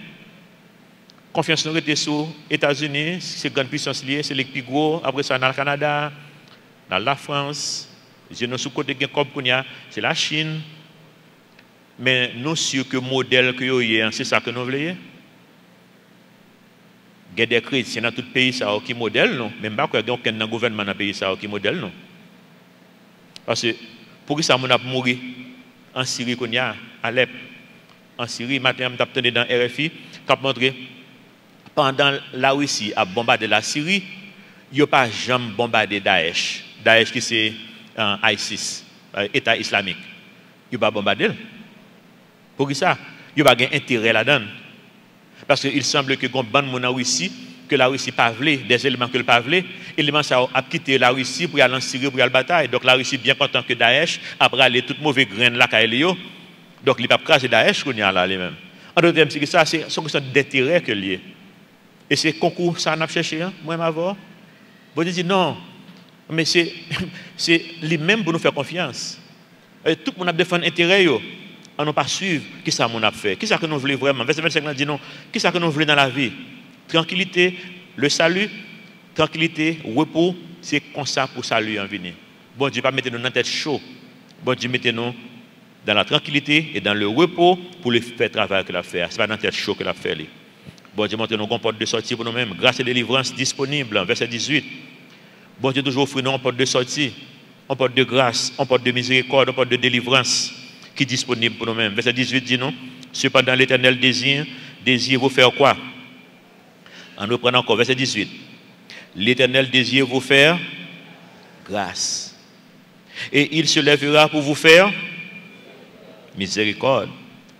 Confiance nous était sur les États-Unis, c'est une grande puissance liée, c'est les plus gros. Après ça, dans le Canada, dans la France, nous sous côté comme c'est la Chine. Mais nous sommes que le modèle que nous avons, c'est ça que nous voulons. Il y a des chrétiens dans tout le pays qui modèle, non? Même pas qu'il y a aucun gouvernement dans le pays qui modèle, non? Parce que pour ça, on a mouru en Syrie, à Alep. En Syrie, matin, on a entendu dans RFI, qui a montré pendant la Russie a bombardé la Syrie, il n'y a pas jamais bombardé Daesh. Daesh qui c'est ISIS, État islamique. Il n'y a pas bombardé. Pour ça, il n'y a pas d'intérêt là-dedans. Parce qu'il semble que quand on a Russie, que la Russie pas voulu, des éléments que le pas voulu, éléments ça a quitté la Russie pour aller en Syrie pour aller bataille. Donc la Russie bien content que Daesh après aller toute mauvaise graine là Kaelio. Donc il pas craser Daesh qu'on y a là lui-même. En d'autres termes, c'est que ça c'est une question d'intérêt que lié. Et c'est concours ça n'a cherché hein, moi m'avoir. Vous dites non. Mais c'est lui-même pour nous faire confiance. Et tout le monde a défendu intérêt yo. On n'a pas suivre qui ça mon a fait. Qui ça que nous voulons vraiment. Verset 25 dit non. Qui ça que nous voulons dans la vie? Tranquillité, le salut, tranquillité, repos, c'est comme ça pour salut en venir. Bon Dieu, pas mettre nous dans la tête chaud. Bon Dieu, mettez-nous dans la tranquillité et dans le repos pour le faire travail que la faire. Ce n'est pas dans la tête chaud que la faire. Bon Dieu, montrez-nous qu'on porte de sortie pour nous-mêmes. Grâce et délivrance disponible. Verset 18. Bon Dieu, toujours offre nous un porte de sortie, un porte de grâce, un porte de miséricorde, un porte de délivrance qui est disponible pour nous-mêmes. Verset 18 dit non. Cependant, l'Éternel désire vous faire quoi? En nous prenant encore verset 18. L'Éternel désire vous faire grâce. Et il se lèvera pour vous faire miséricorde.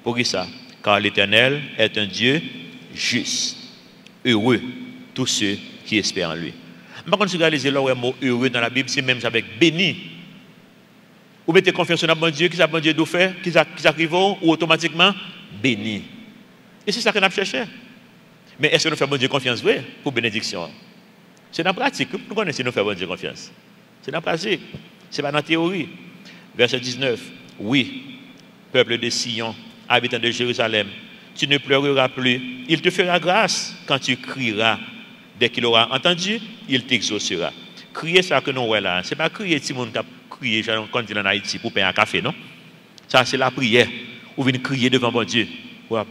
Pour qui ça? Car l'Éternel est un Dieu juste. Heureux tous ceux qui espèrent en lui. Par contre, si vous regardez le mot heureux dans la Bible, c'est même avec béni. Vous mettez confiance en bon Dieu, qui ça bon Dieu doit faire, qui arrive ou automatiquement béni. Et c'est ça que nous cherchons. Mais est-ce que nous faisons bon Dieu confiance vrai pour bénédiction? C'est dans la pratique. Nous connaissons nous faisons bon Dieu confiance. C'est dans la pratique. Ce n'est pas dans la théorie. Verset 19. Oui, peuple de Sion, habitant de Jérusalem, tu ne pleureras plus. Il te fera grâce quand tu crieras. Dès qu'il aura entendu, il t'exaucera. Crier ça que nous voyons là. Ce n'est pas crier si monde qui a crié quand il est en Haïti pour payer un café, non? Ça, c'est la prière. Ou venir crier devant bon Dieu.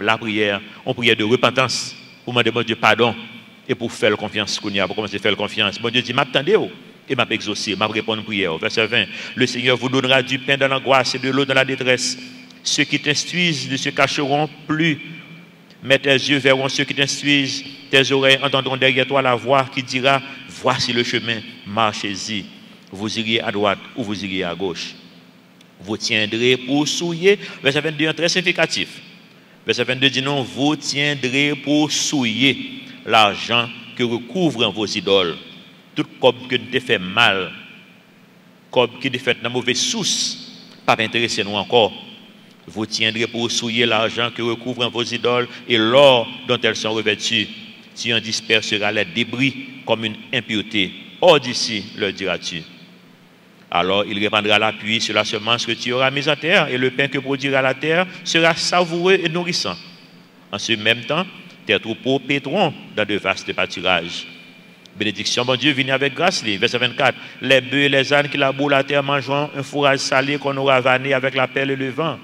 La prière, on prière de repentance. Pour demander bon Dieu pardon. Et pour faire confiance qu'on y a, pour commencer à faire confiance. Bon Dieu dit, m'attendez et m'a exaucé, m'a répondu prière. Verset 20. Le Seigneur vous donnera du pain dans l'angoisse et de l'eau dans la détresse. Ceux qui t'instruisent ne se cacheront plus. Mais tes yeux verront ceux qui t'instruisent. Tes oreilles entendront derrière toi la voix qui dira, voici le chemin, marchez-y. Vous iriez à droite ou vous iriez à gauche. Vous tiendrez pour souiller. Verset 22 est très significatif. Verset 22 dit non, vous tiendrez pour souiller l'argent que recouvrent vos idoles. Tout comme que nous te fait mal, comme qui te fait dans mauvaise source, pas intéresser nous encore. Vous tiendrez pour souiller l'argent que recouvrent vos idoles et l'or dont elles sont revêtues. Tu en disperseras les débris comme une impureté. Hors d'ici, leur diras-tu. Alors il répandra la pluie sur la semence que tu auras mise à terre, et le pain que produira la terre sera savoureux et nourrissant. En ce même temps, tes troupeaux paîtront dans de vastes pâturages. Bénédiction, bon Dieu, venez avec grâce. Verset 24. Les bœufs et les ânes qui labourent la terre mangeront un fourrage salé qu'on aura vanné avec la pelle et le vent.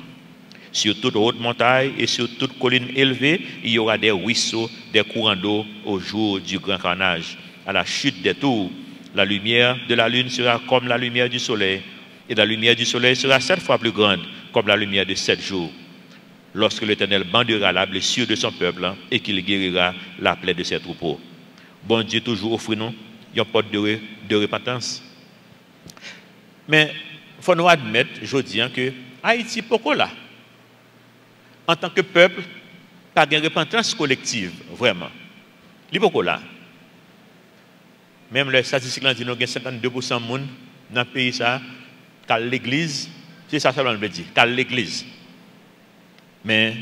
Sur toute haute montagne et sur toute colline élevée, il y aura des ruisseaux, des courants d'eau au jour du grand carnage. À la chute des tours, la lumière de la lune sera comme la lumière du soleil, et la lumière du soleil sera 7 fois plus grande comme la lumière de 7 jours. Lorsque l'Éternel bandera la blessure de son peuple et qu'il guérira la plaie de ses troupeaux. Bon Dieu toujours offre nous une porte de repentance. Mais il faut nous admettre, je dis, que Haïti, pourquoi là? En tant que peuple, pas de repentance collective, vraiment. Il pourquoi là? Même les statistiques disent qu'il y a 52% de monde dans le pays, qui a l'église, c'est ça que l'on veut dire, qui a l'église. Mais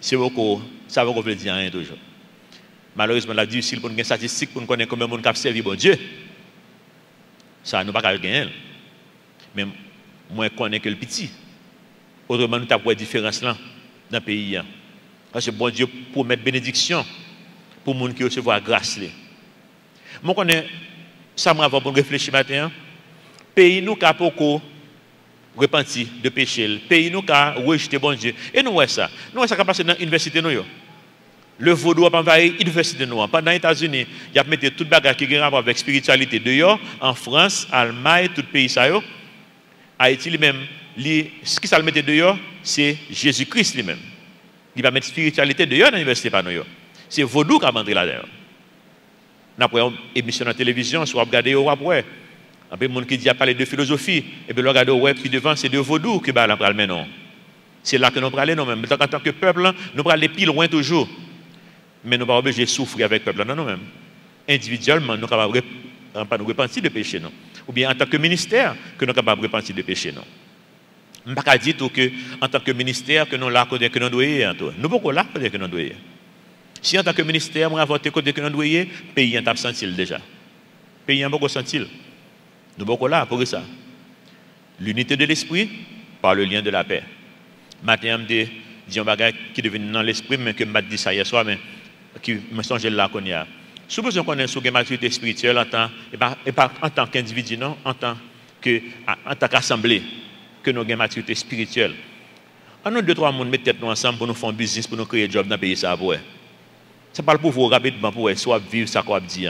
c'est beaucoup, ça ne veut dire rien toujours. Malheureusement, la difficile pour nous avoir des statistiques pour nous connaître combien de monde qui a servi bon Dieu. Ça, nous ne pouvons pas gagner. Mais moi, je connais que le petit. Autrement, nous avons une différence là dans le pays. Parce que bon Dieu promet bénédiction pour les gens qui reçoivent grâce. Moi, je connais ça avant pour réfléchir matin. Pays nous qui a beaucoup repenti de péché. Pays nous qui a rejeté bon Dieu. Et nous voyons ça. Nous voyons ça qui a passé dans l'université. Le vaudou a envahi l'université noire. Pendant les États-Unis, il a mis toute bagarre qui a rapport avec la spiritualité dehors. En France, Allemagne, tout pays ça. Haïti lui-même, ce qui ça le mettait dehors, c'est Jésus-Christ lui-même. Il va mettre spiritualité dehors dans l'université par nous. C'est vaudou qui a entré là-dedans. Après une émission de télévision, soit regarder au après. Après, les gens qui disent parler de philosophie, et puis regarder au web, puis devant, c'est de vaudou qui va là le non. C'est là que nous parlons nous-mêmes. En tant que peuple, nous parlons plus loin toujours. Mais nous ne sommes pas obligés de souffrir avec le peuple nous-mêmes. Individuellement, nous ne sommes pas repentir de péché. Non. Ou bien en tant que ministère, que nous sommes capables de repentir de péché. Non. Je ne peux pas dire que en tant que ministère, que nous là, que nous doyons. Nous ne pouvons pas là, que nous doyons. Si en tant que ministère, nous avons voté que nous doyons, le pays est absent déjà. Le pays est beaucoup senti. Nous ne pouvons pas là pour ça. L'unité de l'esprit par le lien de la paix. Matin, je dis un bagage qui est devenu dans l'esprit, mais que je dis ça hier soir, mais qui me songe là qu'on y a. Supposons qu'on ait une maturité spirituelle et pas en tant qu'individu, non, en tant qu'assemblée, que nous avons une maturité spirituelle. En nous deux, trois personnes mettent tête nous ensemble pour nous faire un business, pour nous créer un job dans le pays. Ça ne parle pas pour vous rapidement, pour soit vivre ça qu'on dit.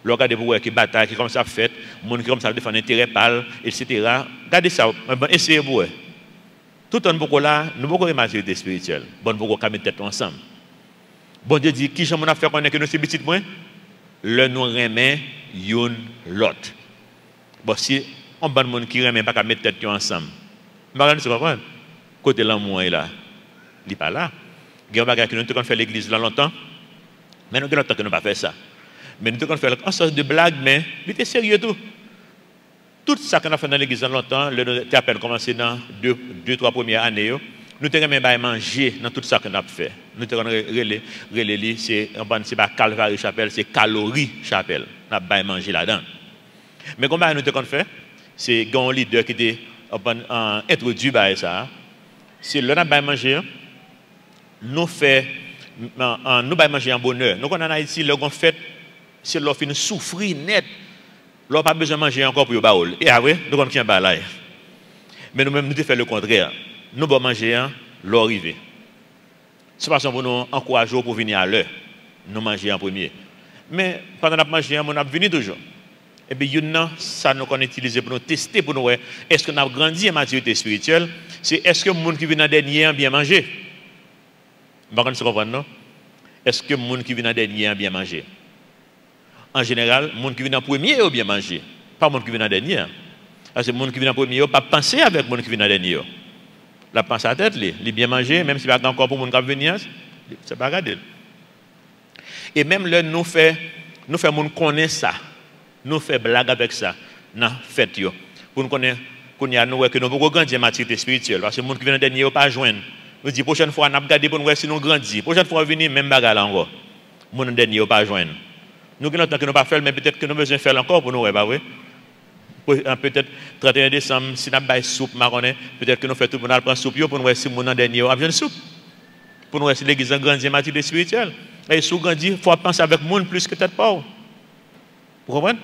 Regardez pour qui bataille, qui comme ça fait, les gens qui comme ça défendent intérêt pâle, etc. Regardez ça, essayez pour eux. Tout le monde là, nous avons une maturité spirituelle. Bon, nous avons mettre tête ensemble. Bon Dieu dit, qui j'aime faire connaître que nous sommes petits moins? Le nous remet une l'autre. Bon, si on a des gens qui remet pas mettre tête ensemble, vous comprenez? Côté l'amour est là. Il n'est pas là. Il y a un bagage que nous avons fait l'église là longtemps, mais nous avons longtemps que nous n'avons pas fait ça. Mais nous avons fait une sorte de blague, mais il était sérieux tout. Tout ça qu'on a fait dans l'église dans longtemps, le à peine commencé dans deux, trois premières années, nous avons manger dans tout ça qu'on a fait. Nous avons relé, c'est pas Calvary Chapelle, c'est Calorie Chapelle. Nous avons manger là-dedans. Mais comment nous avons fait? C'est un leader qui était introduit par ça. C'est le n'a pas manger, nous fait manger en bonheur. Nous, on a ici, le qu'on fait, c'est l'offre une souffrir net. L'on pas besoin de manger encore pour le baoul. Et après, nous avons un balai. Mais nous-mêmes, nous avons fait le contraire. Nous avons mangé, l'arrivée. C'est pas pour nous encourager pour venir à l'heure. Nous manger en premier. Mais pendant que nous mangé, nous avons venu toujours. Et puis, ça nous avons utilisé pour nous tester, pour nous voir, est-ce que nous avons grandi en maturité spirituelle? C'est est-ce que les gens qui viennent en dernier ont bien mangé? Vous comprenez, non? Est-ce que les gens qui viennent en dernier ont bien mangé? En général, les gens qui viennent en premier ont bien mangé. Pas les gens qui viennent en dernier. Parce que les gens qui viennent en premier n'ont pas pensé avec les gens qui viennent en dernier. La pensée à tête, ils bien mangé, même si pas encore pour les gens qui viennent, c'est pas regarder. Et même là, nous faisons les gens connaissent ça. Nous faisons blague avec ça dans la fête. Pour nous connaître que nous pouvons grandir en maturité spirituelle. Parce que les gens qui viennent en dernier ne pas joindre. Nous disons, prochaine fois, nous regardons pour nous voir si nous grandissons. Prochaine fois, venir même bagarre encore. Les gens en dernier ne pas joindre. Nous avons longtemps que nous pas fait, mais peut-être que nous avons besoin de faire encore pour nous, pas vrai? Peut-être 31 décembre, si nous avons une soupe marronée, peut-être que nous faisons tout pour nous prendre soupe pour nous voir si nous en dernier a besoin de soupe. Pour nous voir si l'église a grandi en maturité spirituelle. Et si vous grandissez, il faut penser avec le monde plus que peut-être pas. Vous comprenez?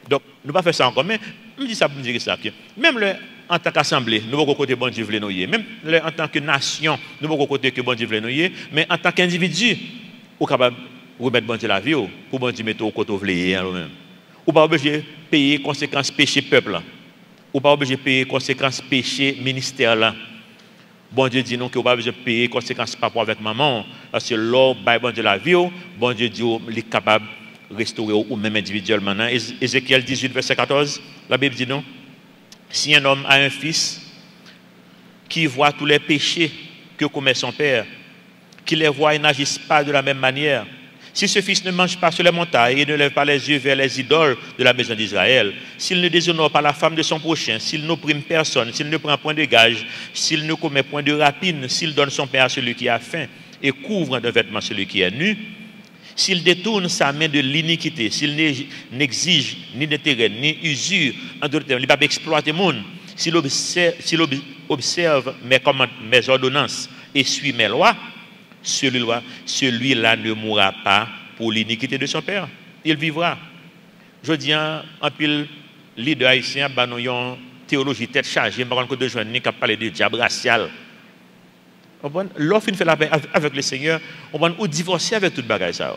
Donc, nous ne pas faire ça encore, mais je dis ça pour dire ça. Même en tant qu'assemblée, nous avons côté bon Dieu voulait nous y. Même en tant que nation, nous avons côté que bon Dieu voulait nous y. Mais en tant qu'individu, nous sommes capables de remettre bon Dieu la vie, pour bon Dieu mettre au côté voulez nous-mêmes. Ou pas obligé de payer conséquences péché peuple. Ou pas obligé de payer conséquences péché ministère là. Bon Dieu dit non que vous pas besoin de payer conséquences par rapport avec maman. Parce que l'homme, bon Dieu la vie, bon Dieu dit qu'il est capable restaurer ou même individuellement. Ézéchiel 18, verset 14, la Bible dit non. Si un homme a un fils qui voit tous les péchés que commet son père, qui les voit et n'agisse pas de la même manière, si ce fils ne mange pas sur les montagnes et ne lève pas les yeux vers les idoles de la maison d'Israël, s'il ne déshonore pas la femme de son prochain, s'il n'opprime personne, s'il ne prend point de gage, s'il ne commet point de rapine, s'il donne son pain à celui qui a faim et couvre de vêtements celui qui est nu, s'il détourne sa main de l'iniquité, s'il n'exige ni d'intérêt, ni usure, en d'autres termes, il ne va pas exploiter le monde, s'il observe mes ordonnances et suit mes lois, celui-là ne mourra pas pour l'iniquité de son père. Il vivra. Je dis, en pile, leader haïtien, nous avons une théologie tête chargée, par contre, de jeunes qui parlent de diable racial. L'offre fait la paix avec le Seigneur, on va nous divorcer avec toute bagaille ça.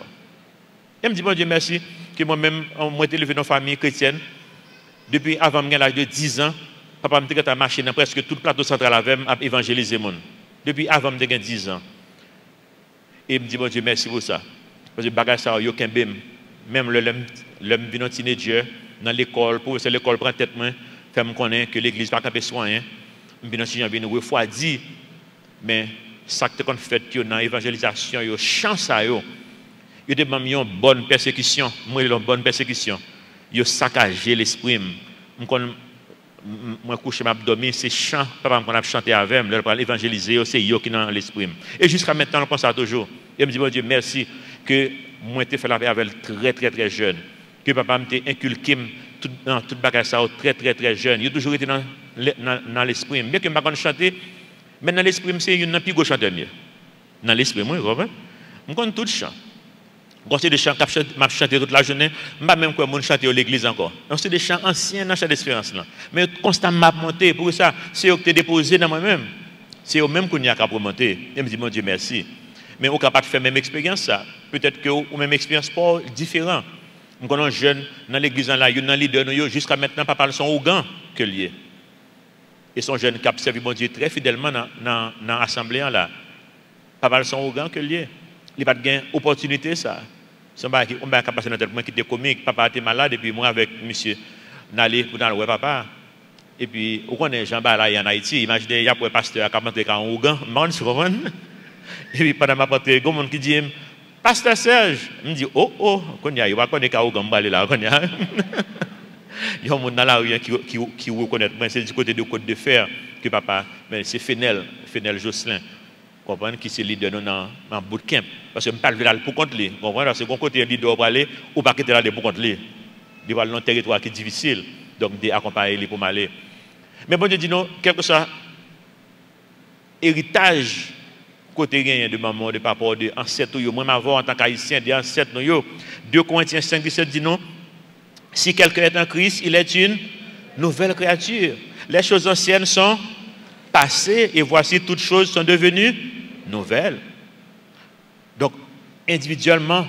Et me dit, bon Dieu, merci, que moi-même, moi, été élevé dans une famille chrétienne. Depuis avant l'âge de 10 ans, papa m'a marché dans presque tout le plateau central avec moi, à évangéliser le monde. Depuis avant 10 ans. Et il me dit, bon Dieu, merci pour ça. Parce que bagage ça, yo kembem. Même l'homme vient teenager dans l'école, pour que l'école prend tête main, fait me connaître que l'église pas capable soigner. Je viens refroidi. Mais ça que qu'on fait dans l'évangélisation, yo chance à yo. Yo te même une bonne persécution, moi une bonne persécution. Yo saccagé l'esprit. Moi coucher m'a dormi, c'est chant papa qu'on a chanté avec moi, pour évangéliser, c'est yo qui dans l'esprit. Et jusqu'à maintenant on pense ça toujours. Et me dit bon Dieu merci que moi été fait la paix avec très très très jeune. Que papa m'a inculqué toute bagage ça très très très jeune. Il a toujours été dans l'esprit. Bien que m'a chanté Mais dans l'esprit, c'est une plus gros chanteur mieux. Dans l'esprit, moi, vous comprenez? Je connais tout chant. C'est des chants que je chante toute la journée, je ne sais même quoi chanter à l'église encore. Donc c'est des chants anciens dans cette expérience là. Mais constamment monter pour ça, c'est eux qui déposé dans moi-même. C'est eux même qu'on y a qu'à remonter. Et me dit mon Dieu merci. Mais on est capable de faire la même expérience ça. Peut-être que ou même expérience pas différent. Nous connaissons jeunes dans l'église là, il y a un leader jusqu'à maintenant pas parler son Ougan que lié. Et son jeune qui a servi mon Dieu très fidèlement dans l'assemblée là. Pas parler son Ougan que lié. Il n'y a pas de opportunité ça. On va passer dans tête qui était comique, papa était malade et puis moi avec monsieur n'allez pour dans le papa. Et puis on connaît Jean Balaye en Haïti, imaginez il y a pour pasteur qui a monté en Ougan, monde se comprend. Et puis pendant ma portée, il y a monde qui dit pasteur Serge, me dit oh, il y a pas connaît qu'à Ougan balé là, il y a un monde dans la rue qui reconnaît moi c'est du côté de Côte de Fer que papa, mais c'est Fenel Jocelyn. Comprendre qui c'est leader dans bootcamp parce que je ne parle pas pour contre lui comprendre parce que bon côté leader pour aller ou pas quitter là pour contre lui il va dans un territoire qui est difficile donc d'accompagner lui pour m'aller mais bon Dieu dit non quelque soit héritage côté gagné de maman de papa de ancêtre yo moi m'avoir en tant qu'haïtien des ancêtres yo 2 Corinthiens 5:17 dit non si quelqu'un est en Christ il est une nouvelle créature les choses anciennes sont passées et voici toutes choses sont devenues nouvelles. Donc, individuellement,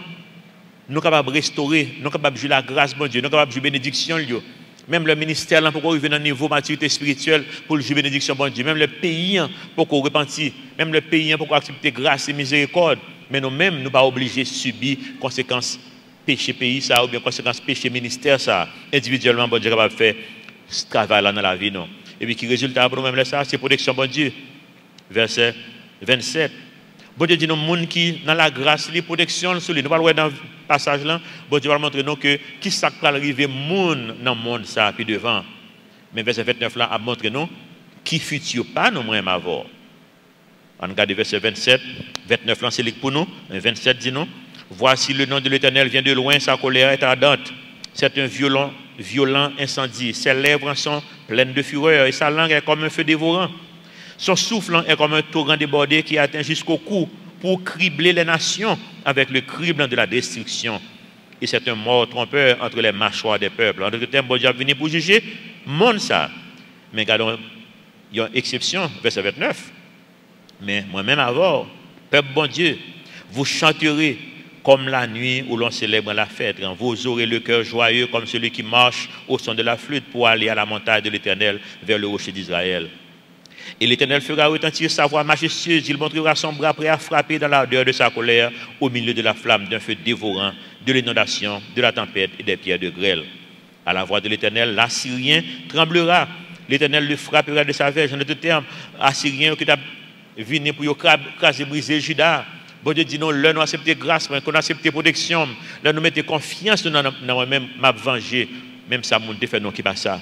nous sommes capables de restaurer, nous sommes capables de jouer la grâce de Dieu, nous sommes capables de jouer la bénédiction. Même le ministère, là, pour qu'on arrive à un niveau de maturité spirituelle, pour jouer la bénédiction de Dieu. Même le pays, pour qu'on repentit. Même le pays, pour qu'on accepte grâce et miséricorde. Mais nous-mêmes, nous ne sommes pas obligés de subir les conséquences péché pays, ça, ou bien conséquences péché ministère, ça. Individuellement, bon Dieu est capable de faire ce travail-là dans la vie, non. Et puis, qui résultat pour nous-mêmes, ça, c'est protection, bon Dieu. Verset 27. Bon Dieu dit, nous, gens qui, dans la grâce, les protections, nous ne parlons pas dans le passage là, bon Dieu va montrer nous que qui ça va arriver monde dans le monde, ça, puis devant. Mais verset 29 là, a montré nous qui futur pas nous, moi, avoir. On regarde verset 27, 29 là, c'est pour nous. 27 dit nous, voici le nom de l'Éternel vient de loin, sa colère est ardente. C'est un violent incendie. Ses lèvres sont pleines de fureur et sa langue est comme un feu dévorant. Son souffle est comme un torrent débordé qui atteint jusqu'au cou pour cribler les nations avec le crible de la destruction. Et c'est un mort trompeur entre les mâchoires des peuples. En d'autres termes, bon Dieu a venu pour juger monde ça. Mais regardons, il y a une exception, verset 29. Mais moi-même avant, peuple bon Dieu, vous chanterez comme la nuit où l'on célèbre la fête. Vous aurez le cœur joyeux comme celui qui marche au son de la flûte pour aller à la montagne de l'Éternel vers le rocher d'Israël. Et l'Éternel fera retentir sa voix majestueuse. Il montrera son bras prêt à frapper dans l'ardeur de sa colère au milieu de la flamme d'un feu dévorant, de l'inondation, de la tempête et des pierres de grêle. À la voix de l'Éternel, l'Assyrien tremblera. L'Éternel le frappera de sa verge. En d'autres termes, Assyrien qui a venu pour craser, briser Juda. Bon Dieu dit non, là nous accepter grâce, qu'on accepte protection, là nous mettons confiance dans moi-même, m'a venger, même ça mon fait non qui pas ça.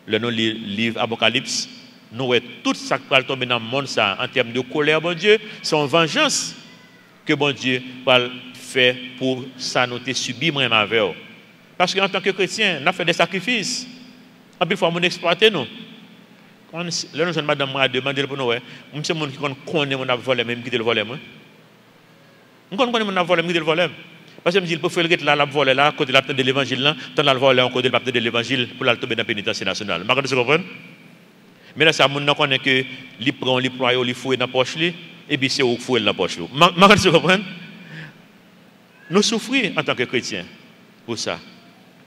Le nom livre Apocalypse, nous tout ça qui va tomber dans le monde ça en termes de colère bon Dieu, c'est une vengeance que bon Dieu va faire pour ça nous subir moi avec. Parce qu'en tant que chrétien, on a fait des sacrifices. En plus fois on exploiter nous. Quand le jeune madame m'a demandé pour nous, monsieur monde qui connaît mon volé même qui le volé moi. On connaît mon volé qui le volé. Parce que me dit il peut faire le là la volé là côté la de l'évangile là, tant la volé en côté de l'évangile pour la tomber dans la pénitence nationale. Vous comprenez? Mais là ça mon connaît que il prend il ploie il fouille dans poche lui et puis c'est au fouille dans poche. Vous comprenez? Nous souffrir en tant que chrétiens pour ça.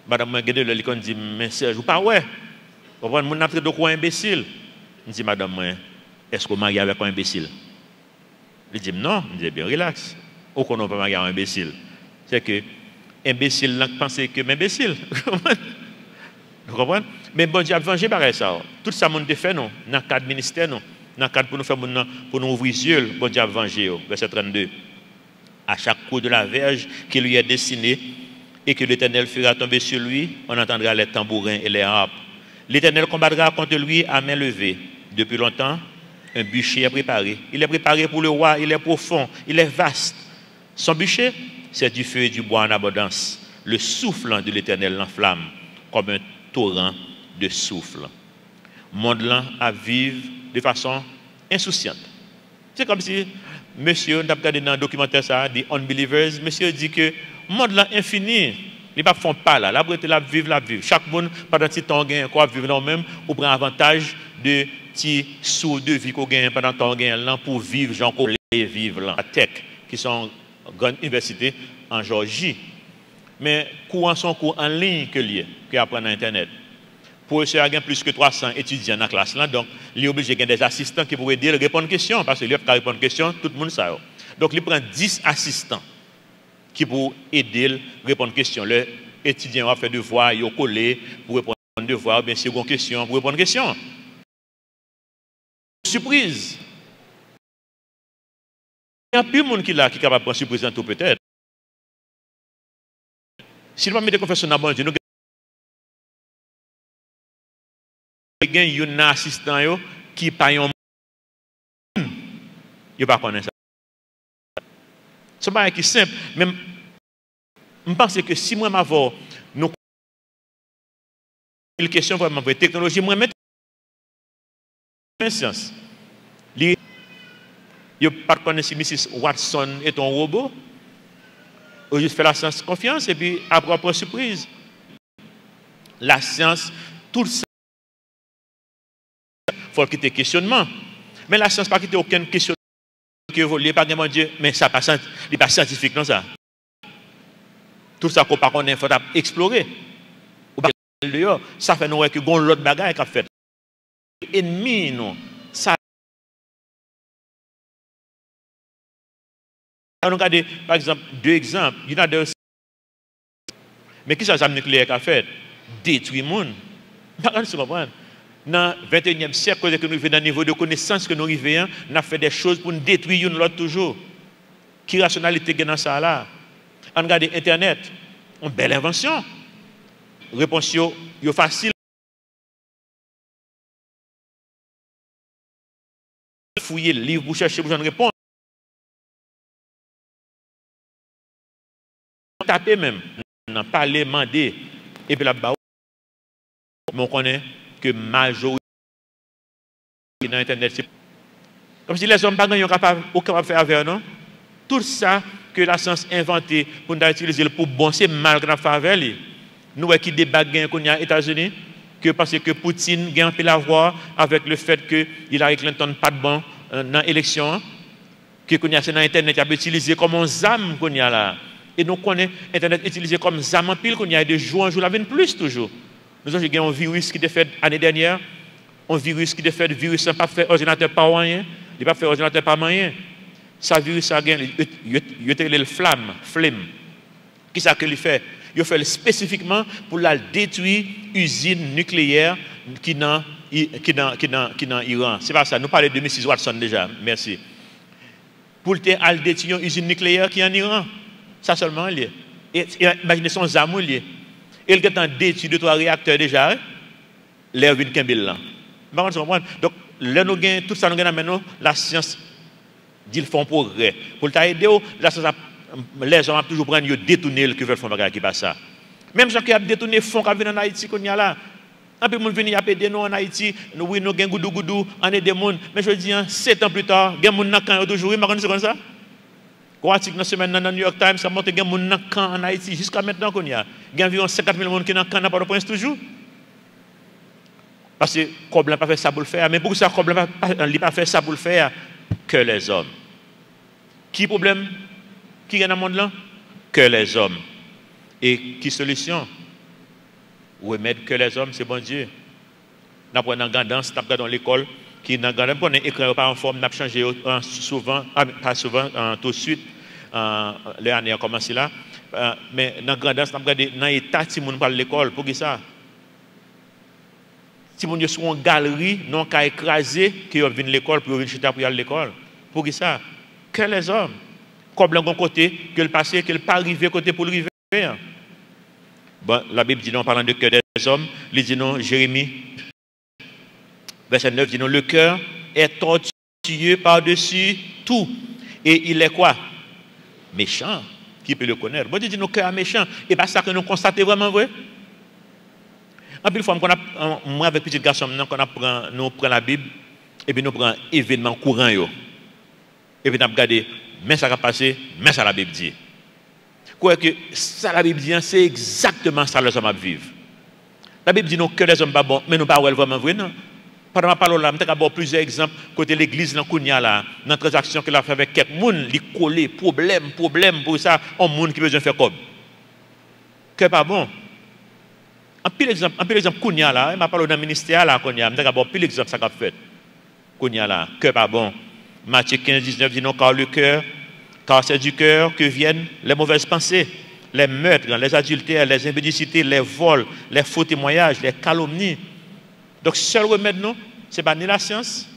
Madame moi gade le licon dit mais Serge ou pas ouais. Vous comprenez mon après de quoi imbécile. Je dis madame moi est-ce que vous mariez avec un imbécile? Il dit non, je dis bien relax. Ou qu'on ne peut pas marier un imbécile. C'est que imbécile n'a pensé que imbécile. Vous comprenez? Mais bon Dieu a vengé par ça. Tout ça monde fait non, dans le cadre ministère non, dans le cadre pour nous faire pour nous ouvrir les yeux, bon Dieu a vengé. Verset 32. À chaque coup de la verge qui lui est destinée et que l'Éternel fera tomber sur lui, on entendra les tambourins et les harpes. L'Éternel combattra contre lui à main levée. Depuis longtemps, un bûcher est préparé. Il est préparé pour le roi, il est profond, il est vaste. Son bûcher, c'est du feu et du bois en abondance. Le souffle de l'Éternel l'enflamme comme un torrent de souffle. Le monde là à vivre de façon insouciante. C'est comme si monsieur, on a regardé dans le documentaire ça, The Unbelievers, monsieur dit que le monde là infini, ils ne font pas là, la beauté la vivre. Chaque monde, pendant que temps gagne quoi vivre là même, ou prend avantage de petits sous de vie qu'on gagne pendant temps gagne là pour vivre, genre qu'on vivre là, à Tech, qui sont grande université en Géorgie. Mais courant son cours en ligne que lié, qui apprend à Internet. Pour eux, il y a plus que 300 étudiants dans la classe là, donc il est obligé de des assistants qui pourraient aider à répondre aux questions, parce que lui, quand répondre aux questions, tout le monde sait. Donc il prend 10 assistants qui pour aider à répondre aux questions. L'étudiant va faire devoir, il va coller pour répondre aux devoirs, ou bien seconde question pour répondre aux questions. Surprise. Il y a plus de monde qui est capable de prendre surprise en tout peut-être. Si nous ne mettons confiance dans bon Dieu, nous avons un assistant qui paye un monde. Il ne pas connaître ça. C'est pas qui simple. Même, je pense que si moi m'avons une question vraiment pour la technologie, moi mettre science. Il ne pas connaître si Mrs. Watson est un robot. Ou juste faire la science confiance et puis après propre surprise. La science, tout ça, il faut quitter le questionnement. Mais la science, pas quitter aucun questionnement qui évolue, pas mon Dieu, mais ça n'est pas scientifique, non ça. Tout ça qu'on ne connaît, il faut explorer. Ça fait nous que l'autre bagaille qu'a fait. Ennemi, non. Ça. On regarde par exemple deux exemples. Il y en a deux. Mais qui ça l'arme nucléaire qu'a fait? Détruire le monde. Par contre, dans le 21e siècle, quand nous arrivons dans le niveau de connaissance que nous arrivons, on a fait des choses pour nous détruire l'autre toujours. Quelle rationalité dans ça là? On regarde Internet. Une belle invention. Réponse est facile. Fouiller le livre pour chercher pour une réponse. Taper même, n'a pas les demander et puis là-bas, on connaît que majorité dans Internet, c'est comme si les hommes pas gagnent capable de faire avec non. Tout ça que la science a inventé pour nous utiliser pour bon, c'est mal qu'on a fait avec lui. Nous qui débat qu'on y a aux États-Unis, que parce que Poutine gagne la voix avec le fait que Hillary Clinton pas de bon dans l'élection, que qu'on y a c'est dans Internet, il a utilisé comme un zame qu'on y a là. Et nous connaissons Internet utilisé comme zame en pile qu'on y a de jour en jour, la veine plus toujours. Nous avons eu un virus qui était fait l'année dernière, un virus qui était fait, virus n'a pas fait ordinateur par rien, il n'a pas fait ordinateur par rien. Ça virus a gagné, il a le flame. Qui ça qu'il fait? Il fait spécifiquement pour la détruire usine nucléaire qui dans Iran. C'est pas ça. Nous parlons de Mrs. Watson déjà. Merci. Pour détruire une usine nucléaire qui est en Iran. Ça seulement lié. Et imaginez son zamou lié. Et il a détruit 2-3 réacteurs déjà. L'air vient Kembil là. Donc, là nous gagnons tout ça nous gagnons maintenant la science dit font progrès. Pour t'aider, la science les gens ont toujours prendre détourner le que veulent faire bagage qui passe ça. Même gens qui a détourné font qui viennent en Haïti qu'on y a là. Un peu monde venir appeler nous en Haïti, nous oui nous gain goudou en des monde, mais je dis 7 ans plus tard, gain monde nan kan toujours, marquez c'est comme ça. Quoi article dans semaine dans New York Times ça montre gain monde nan kan en Haïti jusqu'à maintenant qu'on y a. Gain environ 50 000 monde qui nan kan pas de prince toujours. Parce que Koblan pas fait ça pour le faire, mais pour ça Koblan pas fait ça pour le faire que les hommes. Qui problème? Qui est dans le monde là? Que les hommes. Et qui solution? Remettre que les hommes, c'est bon Dieu. Nous avons une gandance, nous avons l'école, qui est dans l'école, nous avons écrit par en forme, nous avons changé souvent, pas souvent, tout de suite, l'année a commencé là. Mais dans la grandance, nous avons regardé dans l'état si nous parlons de l'école, pour qui ça? Si nous sommes une galerie, nous avons écrasé, qui viennent à l'école, pour venir chuter pour aller à l'école. Pour qui ça? Que les hommes. Comme le côté, que le passé, que le pas arrivé côté pour le arriver. Bon, la Bible dit non, en parlant de cœur des hommes, il dit non, Jérémie, verset 9, dit non, le cœur est tortueux par-dessus tout. Et il est quoi? Méchant. Qui peut le connaître? Bon, Dieu dit non, cœur est méchant. Et pas ça que nous constatons vraiment vrai. En plus, fois, moi, avec petit garçon, nous prenons la Bible, et puis nous prenons événement courant, et puis nous regardons, mais ça va passer, mais ça la Bible dit. Quoi que ça la Bible dit, c'est exactement ça que les hommes vont vivre. La Bible dit non que les hommes pas bons, mais nous pas vraiment vrai, non. Pendant ma parole là, je vais plusieurs exemples côté l'église dans Kounia là, dans transaction qu'elle a fait avec quelques monde, li collé problème pour ça, un monde qui besoin faire comme. Que pas bon. Un pile exemple Kounia là, m'a parlé dans ministère là Kounia, je vais pile exemple ça qu'a fait. Kounia là, que pas bon. Matthieu 15-19 dit non car c'est du cœur que viennent les mauvaises pensées, les meurtres, les adultères, les impudicités, les vols, les faux témoignages, les calomnies. Donc, seul remède, non, ce n'est pas ni la science,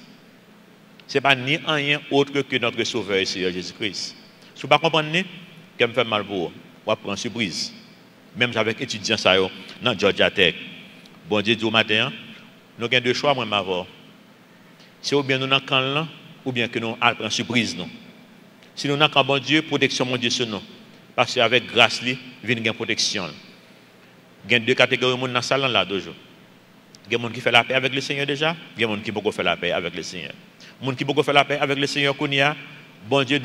ce n'est pas ni rien autre que notre Sauveur et Seigneur Jésus-Christ. Si vous ne comprenez pas, ça me fait mal pour vous, on prend surprise. Même avec les étudiants dans Georgia Tech. Bon Dieu dit au matin, nous avons deux choix, moi, m'avoir. C'est ou bien nous dans le camp, ou bien que nous allons prendre surprise, non. Si nous avons bon Dieu, protection, mon Dieu, sur nous. Parce qu'avec grâce, il vient une protection. Il y a deux catégories de monde dans la salle là, toujours. Il y a des gens qui font la paix avec le Seigneur déjà, il y a des gens qui ne font la paix avec le Seigneur. Les gens qui ne font la paix avec le Seigneur, bon Dieu,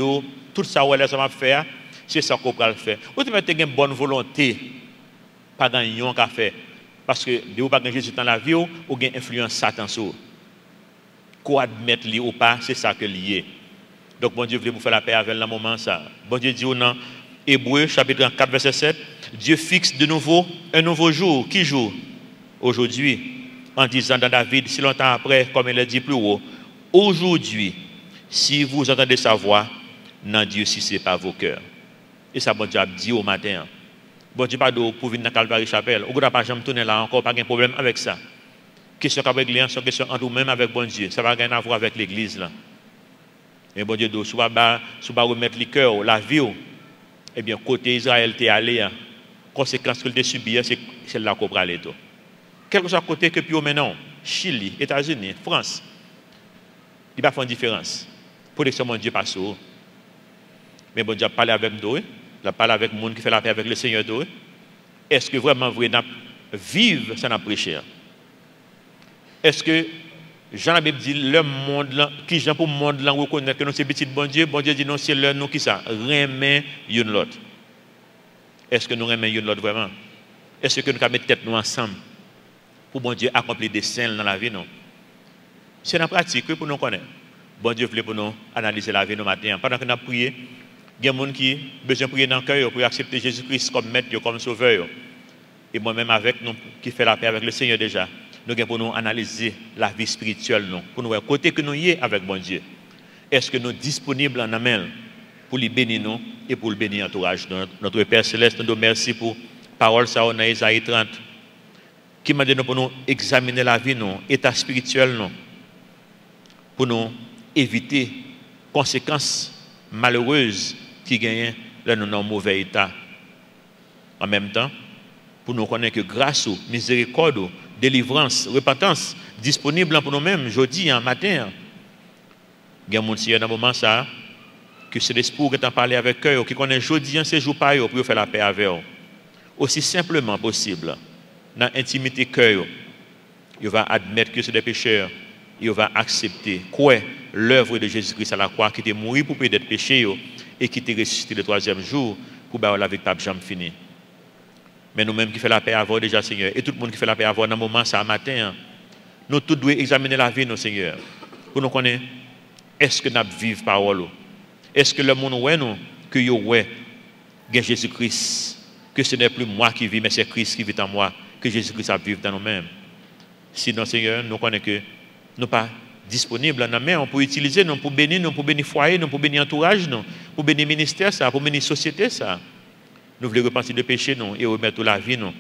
tout ça, les hommes faire, c'est ça qu'on peut faire. Ou tu as une bonne volonté, pas gagner qu'à faire. Parce que vous n'avez pas Jésus dans la vie, ou une influence Satan sur. Qu'on admette lui ou pas, c'est ça que lié. Donc, bon Dieu voulait vous faire la paix avec le moment ça. Bon Dieu dit dans Hébreux, chapitre 4, verset 7, Dieu fixe de nouveau un nouveau jour. Qui jour? Aujourd'hui. En disant dans David, si longtemps après, comme il le dit plus haut, aujourd'hui, si vous entendez sa voix, n'en Dieu si ce n'est pas vos cœurs. Et ça, bon Dieu a dit au matin. Bon Dieu pas d'eau pour venir dans Calvary Chapelle. Ou n'a pas jamais tourné là encore, pas de problème avec ça. Question avec l'Église, c'est question entre nous-mêmes avec bon Dieu. Ça va rien à voir avec l'Église là. Et bon Dieu, si vous ne remettre le cœur, la vie, eh bien, côté Israël, tu es allé, conséquence que tu as subi, c'est là qu'on va aller. Quel que soit le côté que puis maintenant, Chili, États-Unis, France, il va faire une différence. Protection, mon Dieu, passe. Mais bon Dieu a parlé avec nous, il a parlé avec le monde qui fait la paix avec le Seigneur. Est-ce que vraiment vous vivre sans prêcher? Est-ce que Jean la Bible dit le monde qui Jean pour le monde là reconnaître que nous c'est petit bon Dieu dit non c'est le nous qui ça remet une l'autre. Est-ce que nous remet une l'autre vraiment? Est-ce que nous mettons tête nous ensemble pour bon Dieu accomplir des scènes dans la vie non? C'est la pratique pour nous connaître. Bon Dieu voulait pour nous analyser la vie nos matin. Pendant que nous prions, il y a des gens qui ont besoin de prier dans le cœur pour accepter Jésus-Christ comme maître, comme sauveur. Et moi-même avec nous qui fait la paix avec le Seigneur déjà. Nous avons pour nous analyser la vie spirituelle, pour nous voir côté que nous y est avec bon Dieu. Est-ce que nous sommes disponibles en amène pour les bénir nous et pour le bénir l'entourage de notre Père Céleste? Nous nous merci pour la parole dans Isaïe 30 qui m'a dit pour nous examiner la vie, l'état spirituel, pour nous éviter les conséquences malheureuses qui gagnent dans notre mauvais état. En même temps, pour nous connaître que grâce aux miséricorde, délivrance, repentance, disponible pour nous-mêmes, jeudi, en matin. Il y a des gens dans le moment ça, que c'est l'esprit qui t'a parlé avec eux, qui connaît jeudi, en séjour par eux, pour faire la paix avec eux. Aussi simplement possible, dans l'intimité cœur, il va admettre que c'est des pécheurs, il va accepter quoi l'œuvre de Jésus-Christ à la croix, qui était mort pour payer des péchés et qui était ressuscité le troisième jour pour faire la vie de jamais fini. Mais nous-mêmes qui faisons la paix avant déjà, Seigneur, et tout le monde qui fait la paix avant dans le moment, ça matin, nous tous devons examiner la vie, nos Seigneur, pour nous connaître, est-ce que nous vivons parole? Est-ce que le monde ouais nous, que yo ouais, Jésus-Christ, que ce n'est plus moi qui vis, mais c'est Christ qui vit en moi, que Jésus-Christ a vécu dans nous-mêmes. Sinon, Seigneur, nous connaissons que nous ne sommes pas disponibles dans main, on peut utiliser, nous pour bénir, nous pour bénir foyer, nous pour bénir entourage, nous pour bénir ministère, ça, pour bénir société, ça. Nous voulons repentir de péché nous, et remettre la vie nous,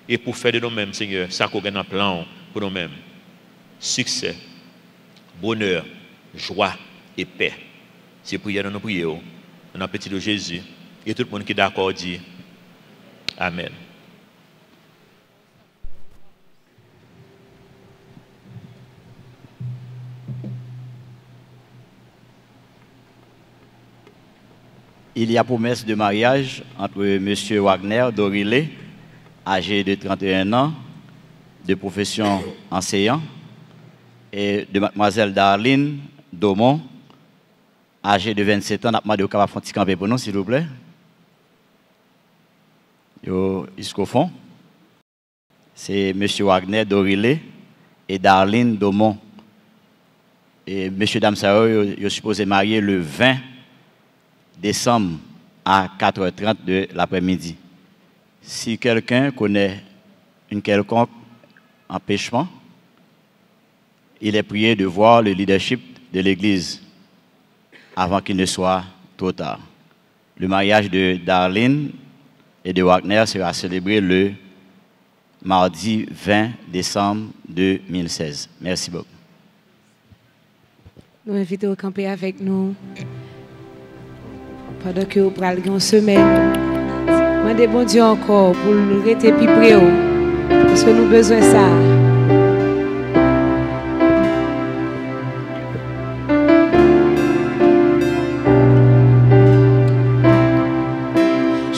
et pour faire de nous-mêmes, Seigneur, ça qu'on a un plan pour nous-mêmes. Succès, bonheur, joie et paix. C'est prière dans nos prières, dans le petit de Jésus. Et tout le monde qui est d'accord dit Amen. Il y a promesse de mariage entre M. Wagner Dorilé, âgé de 31 ans, de profession enseignant, et de mademoiselle Darlene Daumont, âgée de 27 ans. Nous avons demandé au capable de camper pour nous, s'il vous plaît. Jusqu'au fond. C'est M. Wagner Dorilé et Darlene Daumont. Et M. Dame Sao, ils sont supposés marier le 20 décembre à 4h30 de l'après-midi. Si quelqu'un connaît une quelconque empêchement, il est prié de voir le leadership de l'Église avant qu'il ne soit trop tard. Le mariage de Darlene et de Wagner sera célébré le mardi 20 décembre 2016. Merci beaucoup. Nous invitons à camper avec nous pendant que vous prenez une semaine. Demandez bon Dieu encore pour nous rester plus près parce que nous avons besoin de ça.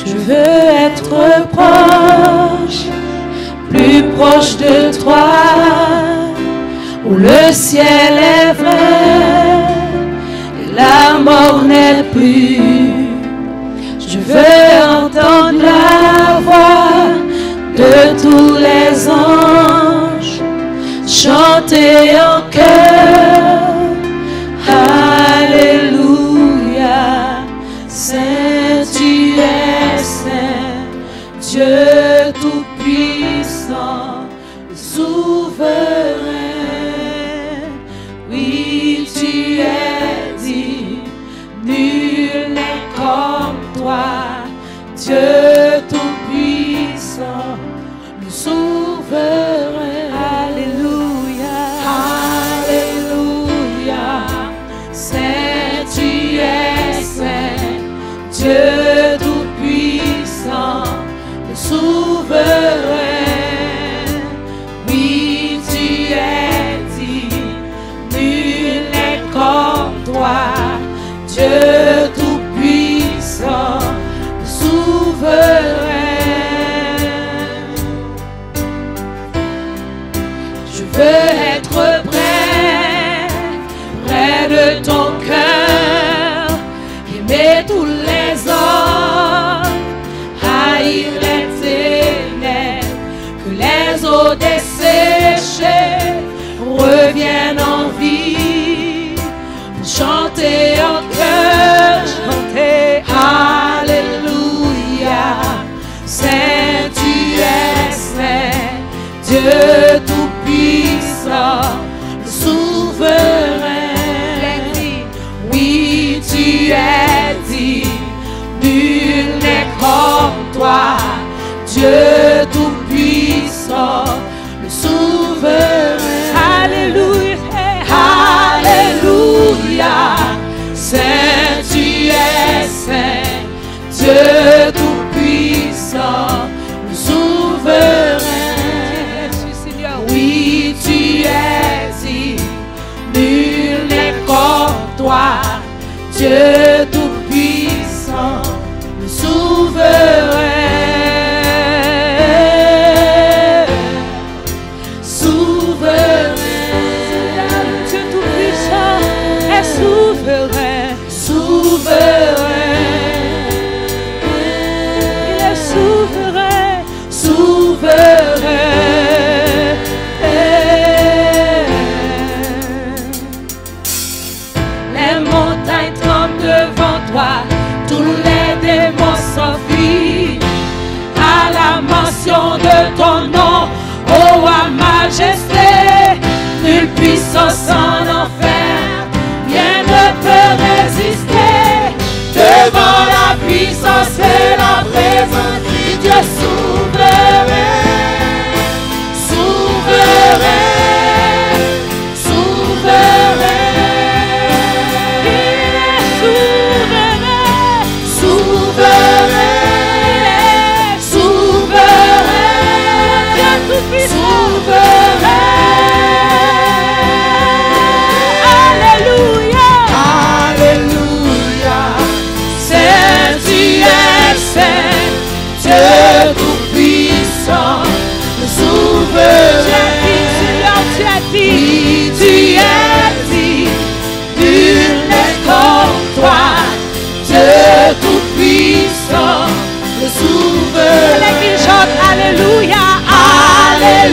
Je veux être proche, plus proche de toi, où le ciel est vrai et la mort n'est plus. Je veux entendre la voix de tous les anges chanter en chœur. Alléluia, Saint tu es Saint, Dieu tout-puissant, souverain. Oui, tu es dit, nul n'est comme toi, Dieu tout-puissant, le souverain. Alléluia, Alléluia, Saint tu es Saint, Dieu tout-puissant, le souverain. Oui, tu es dit, nul n'est comme toi, Dieu tout-puissant, souverain. Je veux être près, près de ton cœur, aimer tous les hommes, haïr les ténèbres, que les eaux desséchées reviennent en vie, pour chanter en cœur, chanter Alléluia, Saint tu es Saint, Dieu tout-puissant, le souverain. Oui, tu es dit, nul n'est comme toi, Dieu tout-puissant, le souverain. Alléluia, Alléluia, Saint tu es Saint, Dieu tout-puissant, le souverain. Oui, tu es dit, nul n'est comme toi, Dieu tout-puissant, le souverain. Souverain, Dieu tout-puissant est souverain, souverain. Il est souverain, souverain. Les montagnes tremblent devant toi, tous les démons s'enfuient à la mention de ton nom, ô roi majesté. Nulle puissance en enfer, rien ne peut résister devant la puissance et la présence du Dieu souverain.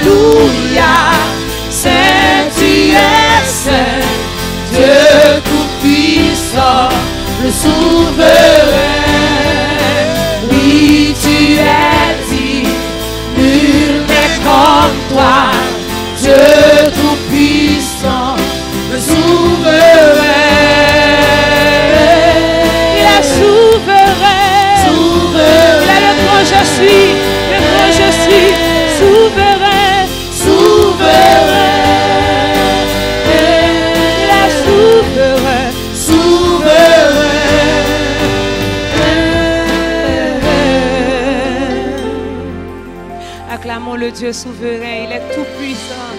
Alléluia. Saint, tu es saint, Dieu tout-puissant, le souverain. Oui, tu es dit, nul n'est comme toi, Dieu tout-puissant, le souverain. Il est souverain. Souverain. Il est le grand je suis, le grand je suis, souverain, souverain. Il est souverain, souverain. Acclamons le Dieu souverain, il est tout puissant,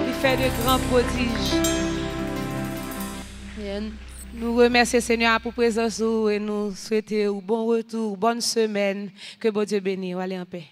il fait de grands prodiges. Nous remercions Seigneur pour présence et nous souhaitons un bon retour, bonne semaine. Que bon Dieu bénisse. Allez en paix.